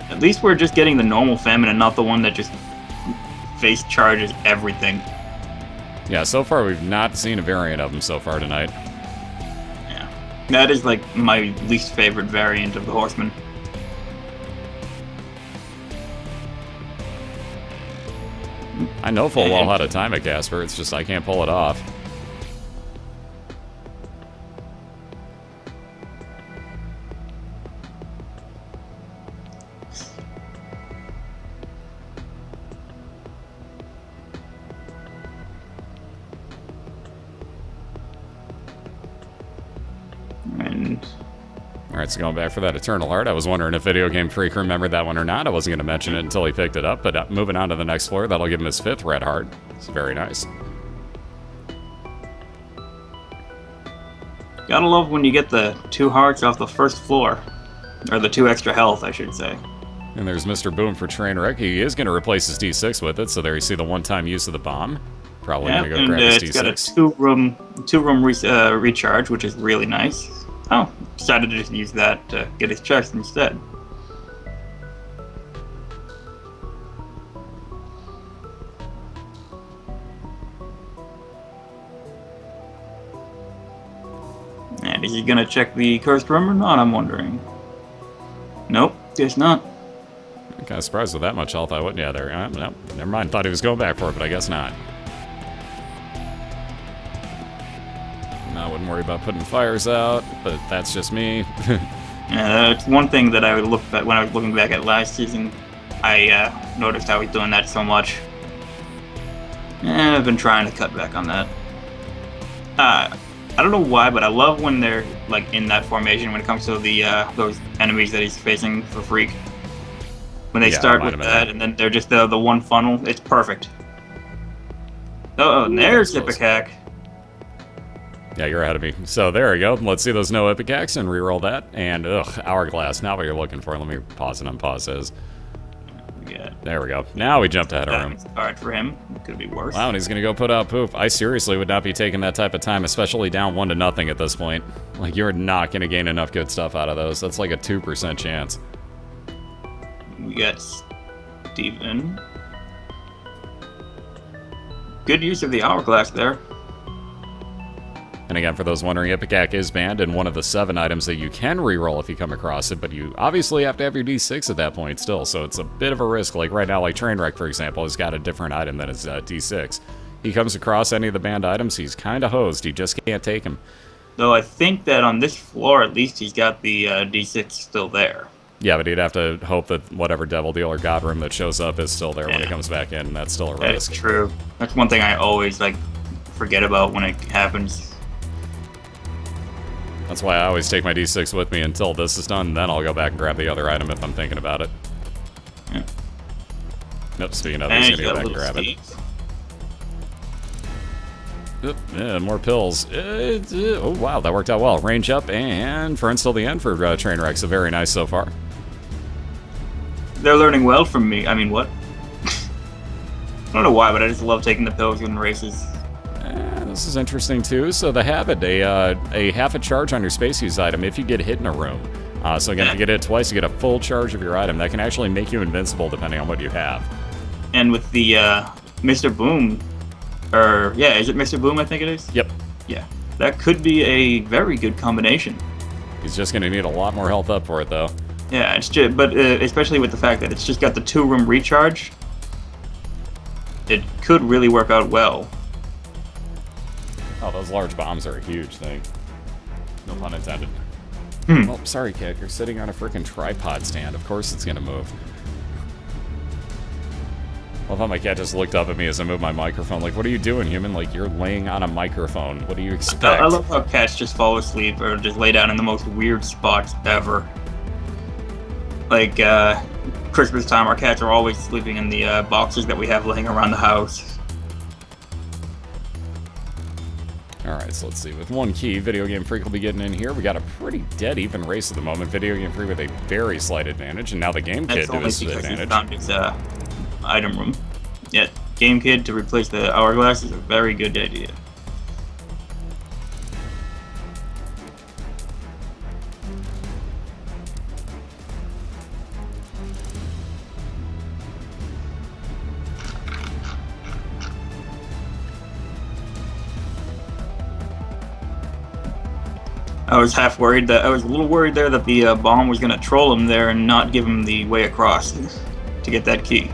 At least we're just getting the normal famine and not the one that just face charges everything. Yeah, so far we've not seen a variant of them so far tonight. Yeah, that is like my least favorite variant of the Horseman. I know full well how to time it, Casper. It's just I can't pull it off. Alright, so going back for that Eternal Heart, I was wondering if Video Game Freak remembered that one or not. I wasn't going to mention it until he picked it up, but moving on to the next floor, that'll give him his 5th red heart. It's very nice. Gotta love when you get the 2 hearts off the first floor. Or the 2 extra health, I should say. And there's Mr. Boom for Trainwreck. He is going to replace his D6 with it, so there you see the one-time use of the bomb. Probably going to go grab his D6. It's got a two-room recharge, which is really nice. Oh, decided to just use that to get his chest instead. And is he gonna check the cursed room or not, I'm wondering? Nope, guess not. I'm kind of surprised with that much health I wouldn't. Yeah, there. No, never mind. Thought he was going back for it, but I guess not. I wouldn't worry about putting fires out, but that's just me. Yeah, it's one thing that I would look at when I was looking back at last season. I noticed how he's doing that so much. And I've been trying to cut back on that. I don't know why, but I love when they're like in that formation when it comes to the those enemies that he's facing for Freak. When they start with that, and then they're just the one funnel. It's perfect. Oh, and there's Ipecac. Yeah, you're ahead of me. So there we go. Let's see those no Ipecacs and reroll that. And Hourglass. Not what you're looking for. Let me pause and unpause this. Yeah. There we go. Now we jumped ahead of him. Alright for him. Could be worse. Wow, and he's gonna go put out poop. I seriously would not be taking that type of time, especially down 1-0 at this point. Like, you're not gonna gain enough good stuff out of those. That's like a 2% chance. We got Steven. Good use of the Hourglass there. And again, for those wondering, Ipecac is banned and one of the 7 items that you can reroll if you come across it, but you obviously have to have your D6 at that point still, so it's a bit of a risk. Like right now, like Trainwreck, for example, has got a different item than his D6. He comes across any of the banned items, he's kind of hosed. He just can't take them. Though I think that on this floor, at least, he's got the D6 still there. Yeah, but he'd have to hope that whatever Devil Deal or God Room that shows up is still there when he comes back in, and that's still a risk. That's true. That's one thing I always forget about when it happens. That's why I always take my D6 with me until this is done, then I'll go back and grab the other item if I'm thinking about it. Yeah. Nope, speaking of, he's gonna go back and grab it. Oop, yeah, more pills. Oh, wow, that worked out well. Range up and friends till the end for Trainwreck, so very nice so far. They're learning well from me. I mean, what? I don't know why, but I just love taking the pills in races. This is interesting too. So the habit, a half a charge on your space use item if you get hit in a room. So again, if you get hit twice, you get a full charge of your item. That can actually make you invincible depending on what you have. And with the Mr. Boom, or yeah, is it Mr. Boom? I think it is. Yep. Yeah, that could be a very good combination. He's just going to need a lot more health up for it, though. Yeah, it's just, but especially with the fact that it's just got the 2-room recharge, it could really work out well. Oh, those large bombs are a huge thing. No pun intended. Oh, sorry, Cat. You're sitting on a freaking tripod stand. Of course it's gonna move. I love how my cat just looked up at me as I moved my microphone. Like, what are you doing, human? Like, you're laying on a microphone. What do you expect? I love how cats just fall asleep or just lay down in the most weird spots ever. Like, Christmas time, our cats are always sleeping in the boxes that we have laying around the house. Alright, so let's see. With one key, Video Game Freak will be getting in here. We got a pretty dead even race at the moment. Video Game Freak with a very slight advantage, and now the Game Kid to his advantage. Found his item room. Yeah, Game Kid to replace the hourglass is a very good idea. I was half worried that I was a little worried there that the bomb was going to troll him there and not give him the way across to get that key.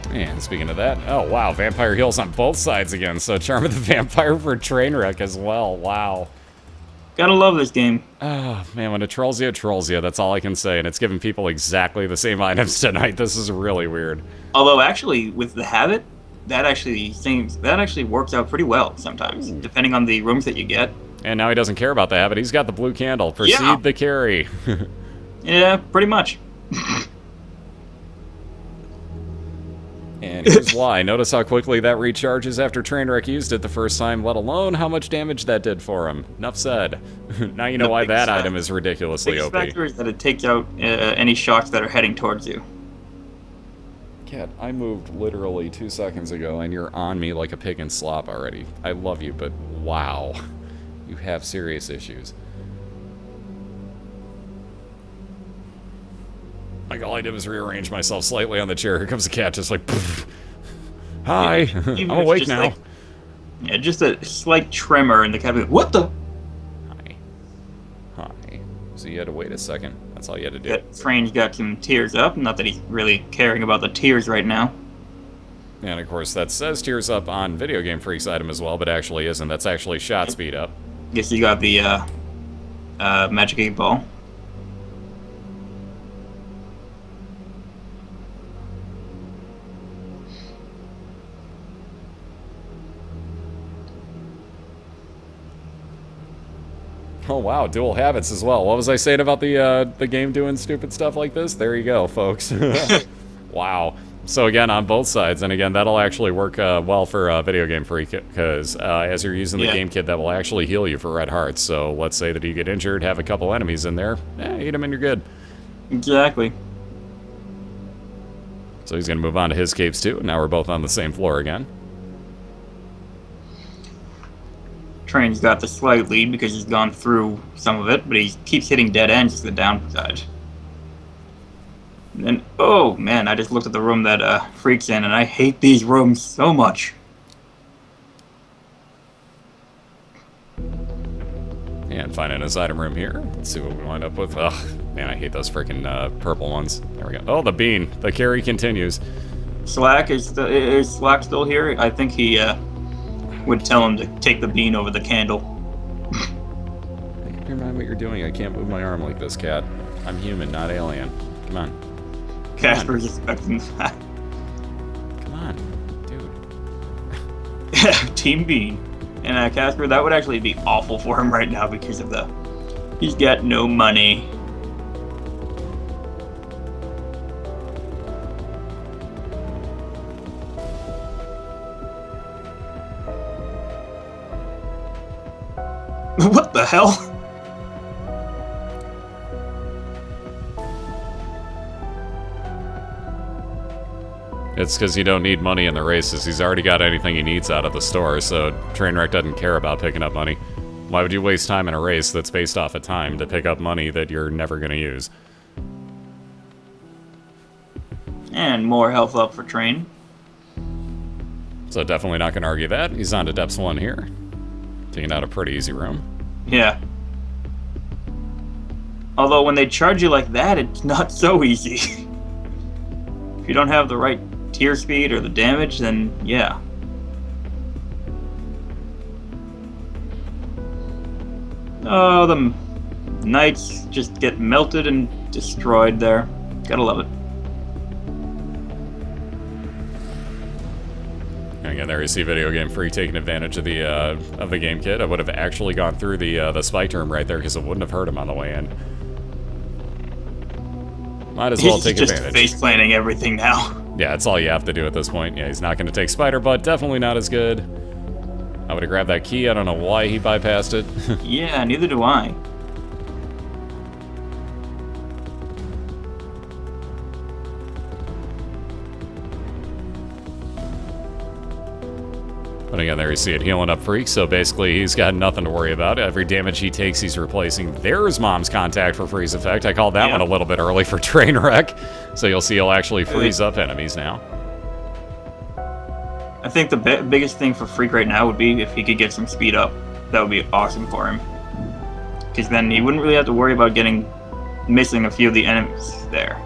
And speaking of that, oh wow, Vampire Heals on both sides again. So Charm of the Vampire for Trainwreck as well. Wow. Gotta love this game. Oh man, when it trolls you, that's all I can say. And it's giving people exactly the same items tonight. This is really weird. Although actually, with the habit, that actually works out pretty well sometimes, depending on the rooms that you get. And now he doesn't care about the habit. He's got the blue candle. Proceed the carry. Yeah, pretty much. And here's why. Notice how quickly that recharges after Trainwreck used it the first time, let alone how much damage that did for him. Enough said. Now you know why that item is ridiculously OP. The factor is that it takes out any shots that are heading towards you. Cat, I moved literally 2 seconds ago, and you're on me like a pig in slop already. I love you, but wow. You have serious issues. Like, all I did was rearrange myself slightly on the chair. Here comes the cat, just like, poof. Hi, I'm awake now. Like, yeah, just a slight tremor in the cat. What the? Hi. So you had to wait a second. That's all you had to do. Yeah, Strange got some tears up. Not that he's really caring about the tears right now. And of course, that says tears up on Video Game Freak's item as well, but actually isn't. That's actually shot speed up. Guess you got the Magic 8 Ball. Oh wow, dual habits as well. What was I saying about the game doing stupid stuff like this? There you go, folks. Wow. So again, on both sides, and again, that'll actually work well for Video Game Freak, because as you're using the Game Kit, that will actually heal you for red hearts. So let's say that you get injured, have a couple enemies in there, eat them and you're good. Exactly. So he's going to move on to his caves too, and now we're both on the same floor again. Train's got the slight lead because he's gone through some of it, but he keeps hitting dead ends is the downside. And then, oh man, I just looked at the room that Freak's in, and I hate these rooms so much. And finding his item room here. Let's see what we wind up with. Ugh, man, I hate those freaking purple ones. There we go. Oh, the bean. The carry continues. Slack is Slack still here? I think he would tell him to take the bean over the candle. Keep in mind what you're doing. I can't move my arm like this, cat. I'm human, not alien. Come on. Casper's expecting that. Come on, dude. Team Bean. And Casper, that would actually be awful for him right now because of the... He's got no money. What the hell? It's because you don't need money in the races. He's already got anything he needs out of the store, so Trainwreck doesn't care about picking up money. Why would you waste time in a race that's based off of time to pick up money that you're never going to use? And more health up for Train. So definitely not going to argue that. He's on to Depths 1 here. Taking out a pretty easy room. Yeah. Although when they charge you like that, it's not so easy. If you don't have the right tier speed or the damage, then yeah. Oh, the knights just get melted and destroyed there. Gotta love it. And again, there you see BOILeR taking advantage of the game kit. I would have actually gone through the spike term right there because it wouldn't have hurt him on the way in. Might as well take advantage. He's just face planting everything now. Yeah, that's all you have to do at this point. Yeah, he's not going to take Spider, but definitely not as good. I would have grabbed that key. I don't know why he bypassed it. Yeah, neither do I. But again, there you see it healing up Freak, so basically he's got nothing to worry about. Every damage he takes, he's replacing. There's Mom's Contact for freeze effect. I called that one a little bit early for Trainwreck, so you'll see he'll actually freeze up enemies now. I think the biggest thing for Freak right now would be if he could get some speed up. That would be awesome for him. Because then he wouldn't really have to worry about missing a few of the enemies there.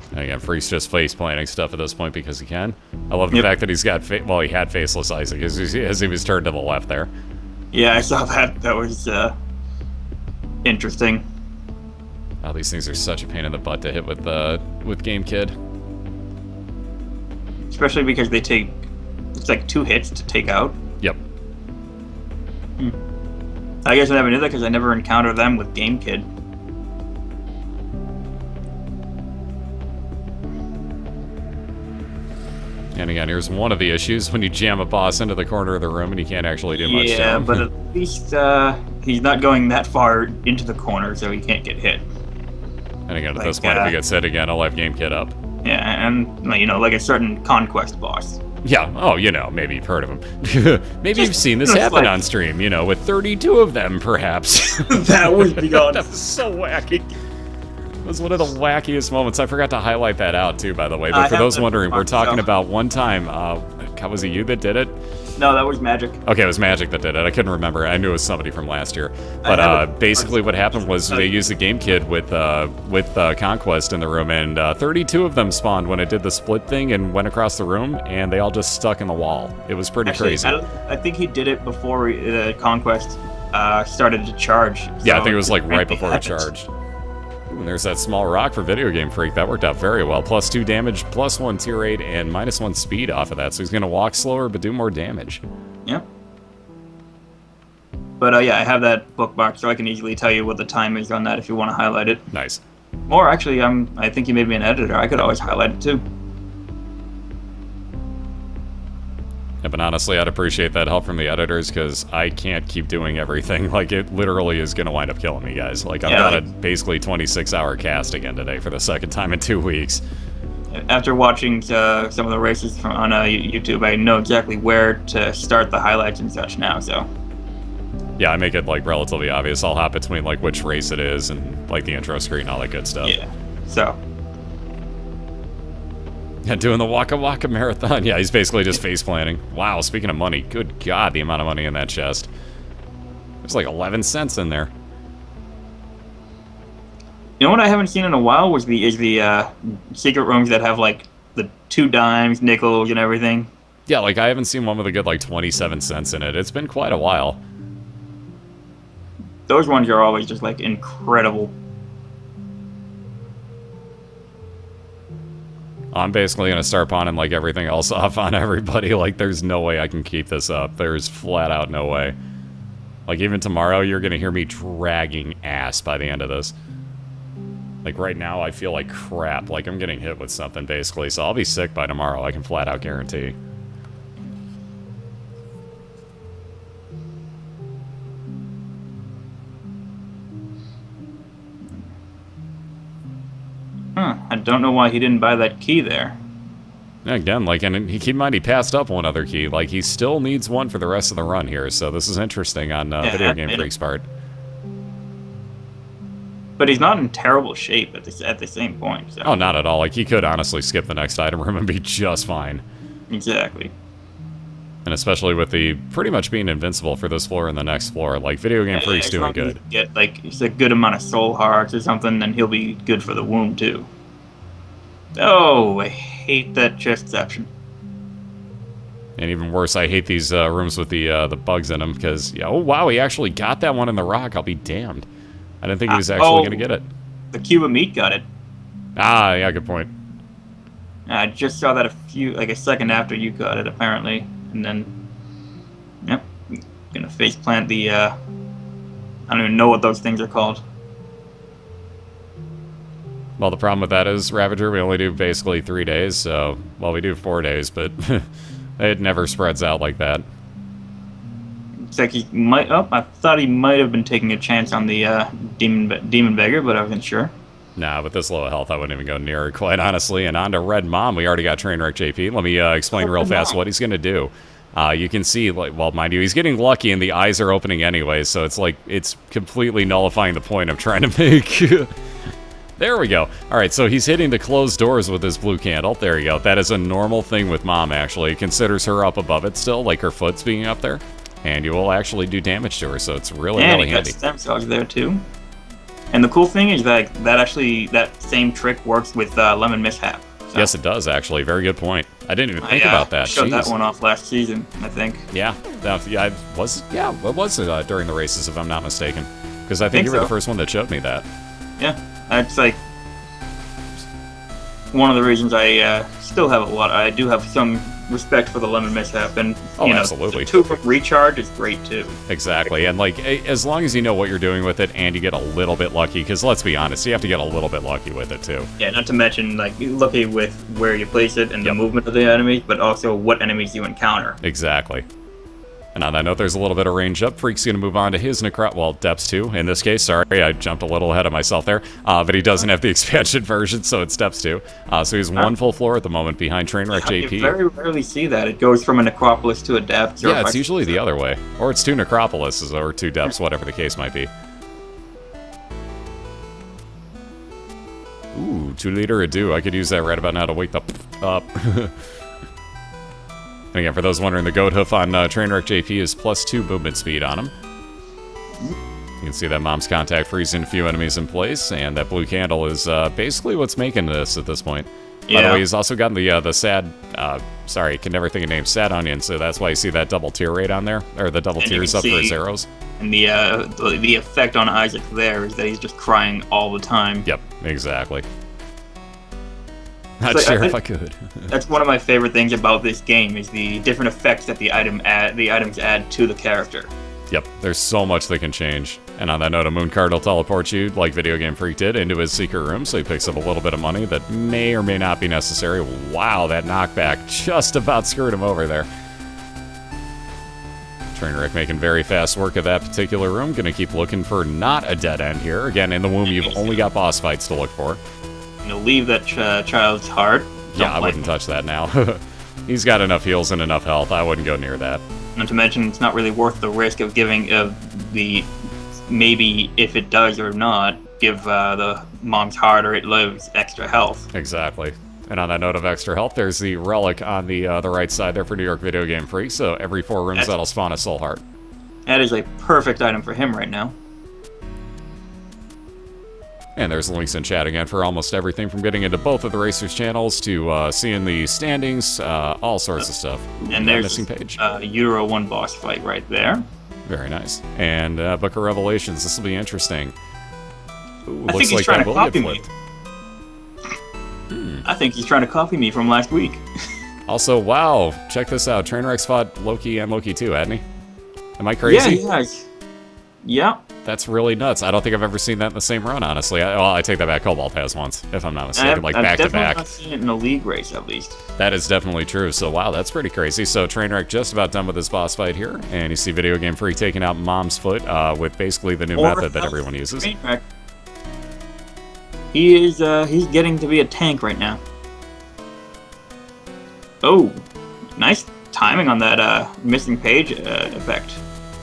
And again, Freak's just face planting stuff at this point because he can. I love the fact that he's got, well, he had Faceless Isaac as he was turned to the left there. Yeah, I saw that. That was interesting. Oh, these things are such a pain in the butt to hit with Game Kid. Especially because they take, it's like 2 hits to take out. Yep. I guess I never knew that because I never encountered them with Game Kid. And again, here's one of the issues when you jam a boss into the corner of the room and you can't actually do much to him. Yeah, but at least he's not going that far into the corner, so he can't get hit. And again, at this point, if he gets hit again, I'll have Game Kid up. Yeah, and, you know, like a certain Conquest boss. Yeah, oh, you know, maybe you've heard of him. Maybe you've seen this happen on stream, you know, with 32 of them, perhaps. That was beyond. That was so wacky. It was one of the wackiest moments. I forgot to highlight that out, too, by the way. But for those wondering, we're talking about one time. Was it you that did it? No, that was Magic. Okay, it was Magic that did it. I couldn't remember. I knew it was somebody from last year. But basically what happened was they used the Game Kid with Conquest in the room, and 32 of them spawned when it did the split thing and went across the room, and they all just stuck in the wall. It was pretty crazy. I think he did it before Conquest started to charge. Yeah, I think it was like right before it charged. And there's that small rock for BOILeR. That worked out very well. +2 damage, +1 tier rate, and -1 speed off of that. So he's going to walk slower, but do more damage. Yeah. But yeah, I have that bookmark, so I can easily tell you what the time is on that if you want to highlight it. Nice. Or actually, I think you made me an editor. I could always highlight it too. Yeah, but honestly, I'd appreciate that help from the editors, because I can't keep doing everything. Like, it literally is going to wind up killing me, guys. Like, I've got a basically 26-hour cast again today for the second time in 2 weeks. After watching some of the races on YouTube, I know exactly where to start the highlights and such now, so... Yeah, I make it, like, relatively obvious. I'll hop between, like, which race it is and, like, the intro screen and all that good stuff. Yeah, so... Yeah, doing the Waka Waka Marathon. Yeah, he's basically just face planting. Wow, speaking of money, good God, the amount of money in that chest. There's like 11 cents in there. You know what I haven't seen in a while is the secret rooms that have like the 2 dimes, nickels, and everything. Yeah, like I haven't seen one with a good like 27 cents in it. It's been quite a while. Those ones are always just like incredible. I'm basically going to start pawning like everything else off on everybody. Like, there's no way I can keep this up. There's flat out no way. Like, even tomorrow, you're going to hear me dragging ass by the end of this. Like, right now, I feel like crap. Like, I'm getting hit with something, basically. So I'll be sick by tomorrow. I can flat out guarantee. I don't know why he didn't buy that key there. Again, like, and keep in mind he passed up one other key. Like, he still needs one for the rest of the run here, so this is interesting on BOILeR part. But he's not in terrible shape at the same point. So. Oh, not at all. Like, he could honestly skip the next item room and be just fine. Exactly. And especially with the pretty much being invincible for this floor and the next floor, like, BOILeR doing good. Get, like, it's a good amount of soul hearts or something, then he'll be good for the womb, too. Oh, I hate that chest section. And even worse, I hate these rooms with the bugs in them because, yeah, oh wow, he actually got that one in the rock. I'll be damned. I didn't think he was actually going to get it. The cube of meat got it. Ah, yeah, good point. I just saw that a second after you got it, apparently, and then, yep, gonna face plant the. I don't even know what those things are called. Well, the problem with that is, Ravager, we only do basically 3 days, so, well, we do 4 days, but it never spreads out like that. It's like he might. Oh, I thought he might have been taking a chance on the demon beggar, but I wasn't sure. Nah, with this low health, I wouldn't even go near it, quite honestly. And on to Red Mom, we already got TrainwreckJP. Let me explain real fast what he's going to do. You can see, like, well, mind you, he's getting lucky and the eyes are opening anyway, so it's like, it's completely nullifying the point I'm trying to make. There we go. Alright, so he's hitting the closed doors with his blue candle. There you go. That is a normal thing with Mom, actually. It considers her up above it still, like her foot's being up there. And you will actually do damage to her, so it's really, really handy. And stem cells there, too. And the cool thing is that same trick works with Lemon Mishap. So. Yes, it does, actually. Very good point. I didn't even think about that. I showed that one off last season, I think. Yeah, it was during the races, if I'm not mistaken. Because I think you were the first one that showed me that. Yeah, that's like one of the reasons I still have I do have some respect for the Lemon Mishap, and absolutely. The 2 recharge is great too. Exactly, and like as long as you know what you're doing with it, and you get a little bit lucky, because let's be honest, you have to get a little bit lucky with it too. Yeah, not to mention like lucky with where you place it and the movement of the enemies, but also what enemies you encounter. Exactly. And on that note, there's a little bit of range up. Freak's going to move on to his depths 2 in this case. Sorry, I jumped a little ahead of myself there. But he doesn't have the expansion version, so it's depths 2. So he's 1 full floor at the moment behind TrainwreckJP. You very rarely see that. It goes from a necropolis to a depth. Yeah, it's usually the other way. Or it's 2 necropolises or 2 depths, whatever the case might be. Ooh, 2-liter ado. I could use that right about now to wake the up. And again, for those wondering, the goat hoof on TrainwreckJP is +2 movement speed on him. You can see that Mom's contact freezing a few enemies in place, and that blue candle is basically what's making this at this point. Yeah. By the way, he's also gotten the sad, sorry, can never think of names, sad onion, so that's why you see that double tear rate on there, or the double tears up for his arrows. And the effect on Isaac there is that he's just crying all the time. Yep, exactly. Not sure if I could. That's one of my favorite things about this game is the different effects that the items add to the character. Yep, there's so much they can change. And on that note, a moon card will teleport you, like Video Game Freak did, into his secret room, so he picks up a little bit of money that may or may not be necessary. Wow, that knockback just about screwed him over there. Trainwreck making very fast work of that particular room. Gonna keep looking for not a dead end here. Again, in the womb, you've only got boss fights to look for. Leave that child's heart. Yeah, I wouldn't touch that now. He's got enough heals and enough health. I wouldn't go near that. Not to mention, it's not really worth the risk of giving the maybe if it does or not give the mom's heart or it lives extra health. Exactly. And on that note of extra health, there's the relic on the right side there for New York Video Game Freak. So every 4 rooms that'll spawn a soul heart. That is a perfect item for him right now. And there's links in chat again for almost everything from getting into both of the racers' channels to seeing the standings, all sorts of stuff. And there's missing page. Euro 1 boss fight right there. Very nice. And Book of Revelations. This will be interesting. Ooh, I think he's trying to copy me. I think he's trying to copy me from last week. Also, wow, check this out. Trainwreck's fought Loki and Loki 2, hadn't he? Am I crazy? Yeah, he has. Yeah. That's really nuts. I don't think I've ever seen that in the same run, honestly. I take that back. Cobalt has once, if I'm not mistaken, like back to back. I've definitely not seen it in a league race, at least. That is definitely true. So, wow, that's pretty crazy. So, Trainwreck just about done with his boss fight here, and you see Video Game Freak taking out Mom's foot with basically the new method that everyone uses. Trainwreck. He is, he's getting to be a tank right now. Oh, nice timing on that missing page effect.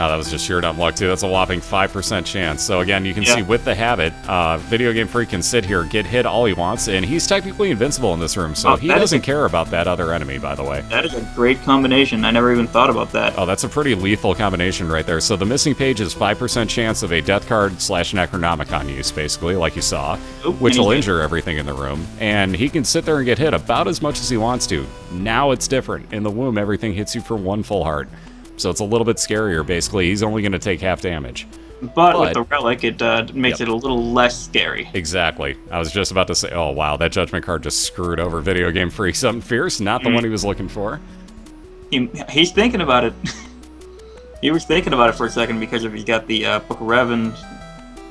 Oh, that was just sheer dumb luck, too. That's a whopping 5% chance. So, again, you can see with the habit, Video Game Freak can sit here, get hit all he wants, and he's technically invincible in this room, so he doesn't care about that other enemy, by the way. That is a great combination. I never even thought about that. Oh, that's a pretty lethal combination right there. So the missing page is 5% chance of a Death Card / Necronomicon use, basically, like you saw, which will injure everything in the room. And he can sit there and get hit about as much as he wants to. Now it's different. In the womb, everything hits you for 1 full heart. So it's a little bit scarier, basically. He's only going to take half damage. But with the relic, it makes it a little less scary. Exactly. I was just about to say, oh, wow, that judgment card just screwed over Video Game Freak. Something fierce, not the one he was looking for. He's thinking about it. He was thinking about it for a second because if he got the Book of Revan.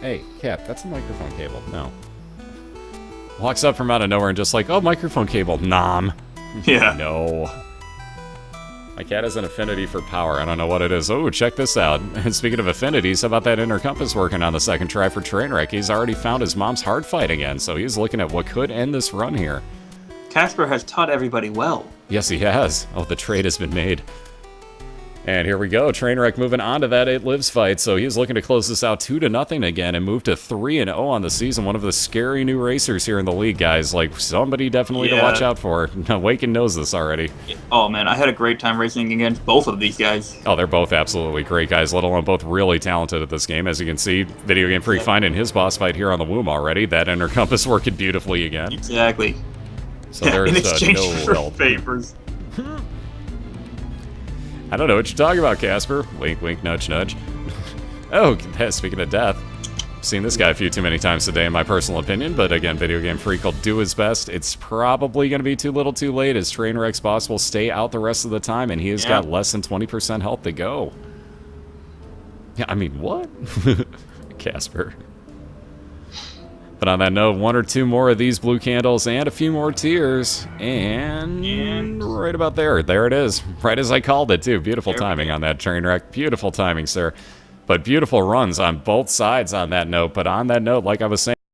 Hey, Cap, that's a microphone cable. No. Walks up from out of nowhere and just like, oh, microphone cable. Nom. Yeah. No. My cat has an affinity for power. I don't know what it is. Oh, check this out. And speaking of affinities, how about that inner compass working on the second try for Trainwreck? He's already found his mom's heart fight again, so he's looking at what could end this run here. Casper has taught everybody well. Yes, he has. Oh, the trade has been made. And here we go. Trainwreck moving on to that It Lives fight. So he's looking to close this out 2-0 again and move to 3-0 on the season. One of the scary new racers here in the league, guys. Like, somebody definitely to watch out for. Waken knows this already. Oh, man. I had a great time racing against both of these guys. Oh, they're both absolutely great guys, let alone both really talented at this game. As you can see, Video Game Freak finding his boss fight here on the womb already. That inner compass working beautifully again. Exactly. So there's in exchange no for help. favors. I don't know what you're talking about, Casper. Wink, wink, nudge, nudge. Oh, speaking of death, I've seen this guy a few too many times today, in my personal opinion. But again, Video Game Freak will do his best. It's probably going to be too little too late, as Trainwreck's boss will stay out the rest of the time, and he has got less than 20% health to go. Yeah, I mean, what? Casper. But on that note, 1 or 2 more of these blue candles and a few more tears. And right about there. There it is. Right as I called it, too. Beautiful timing on that Trainwreck. Beautiful timing, sir. But beautiful runs on both sides on that note. But on that note, like I was saying,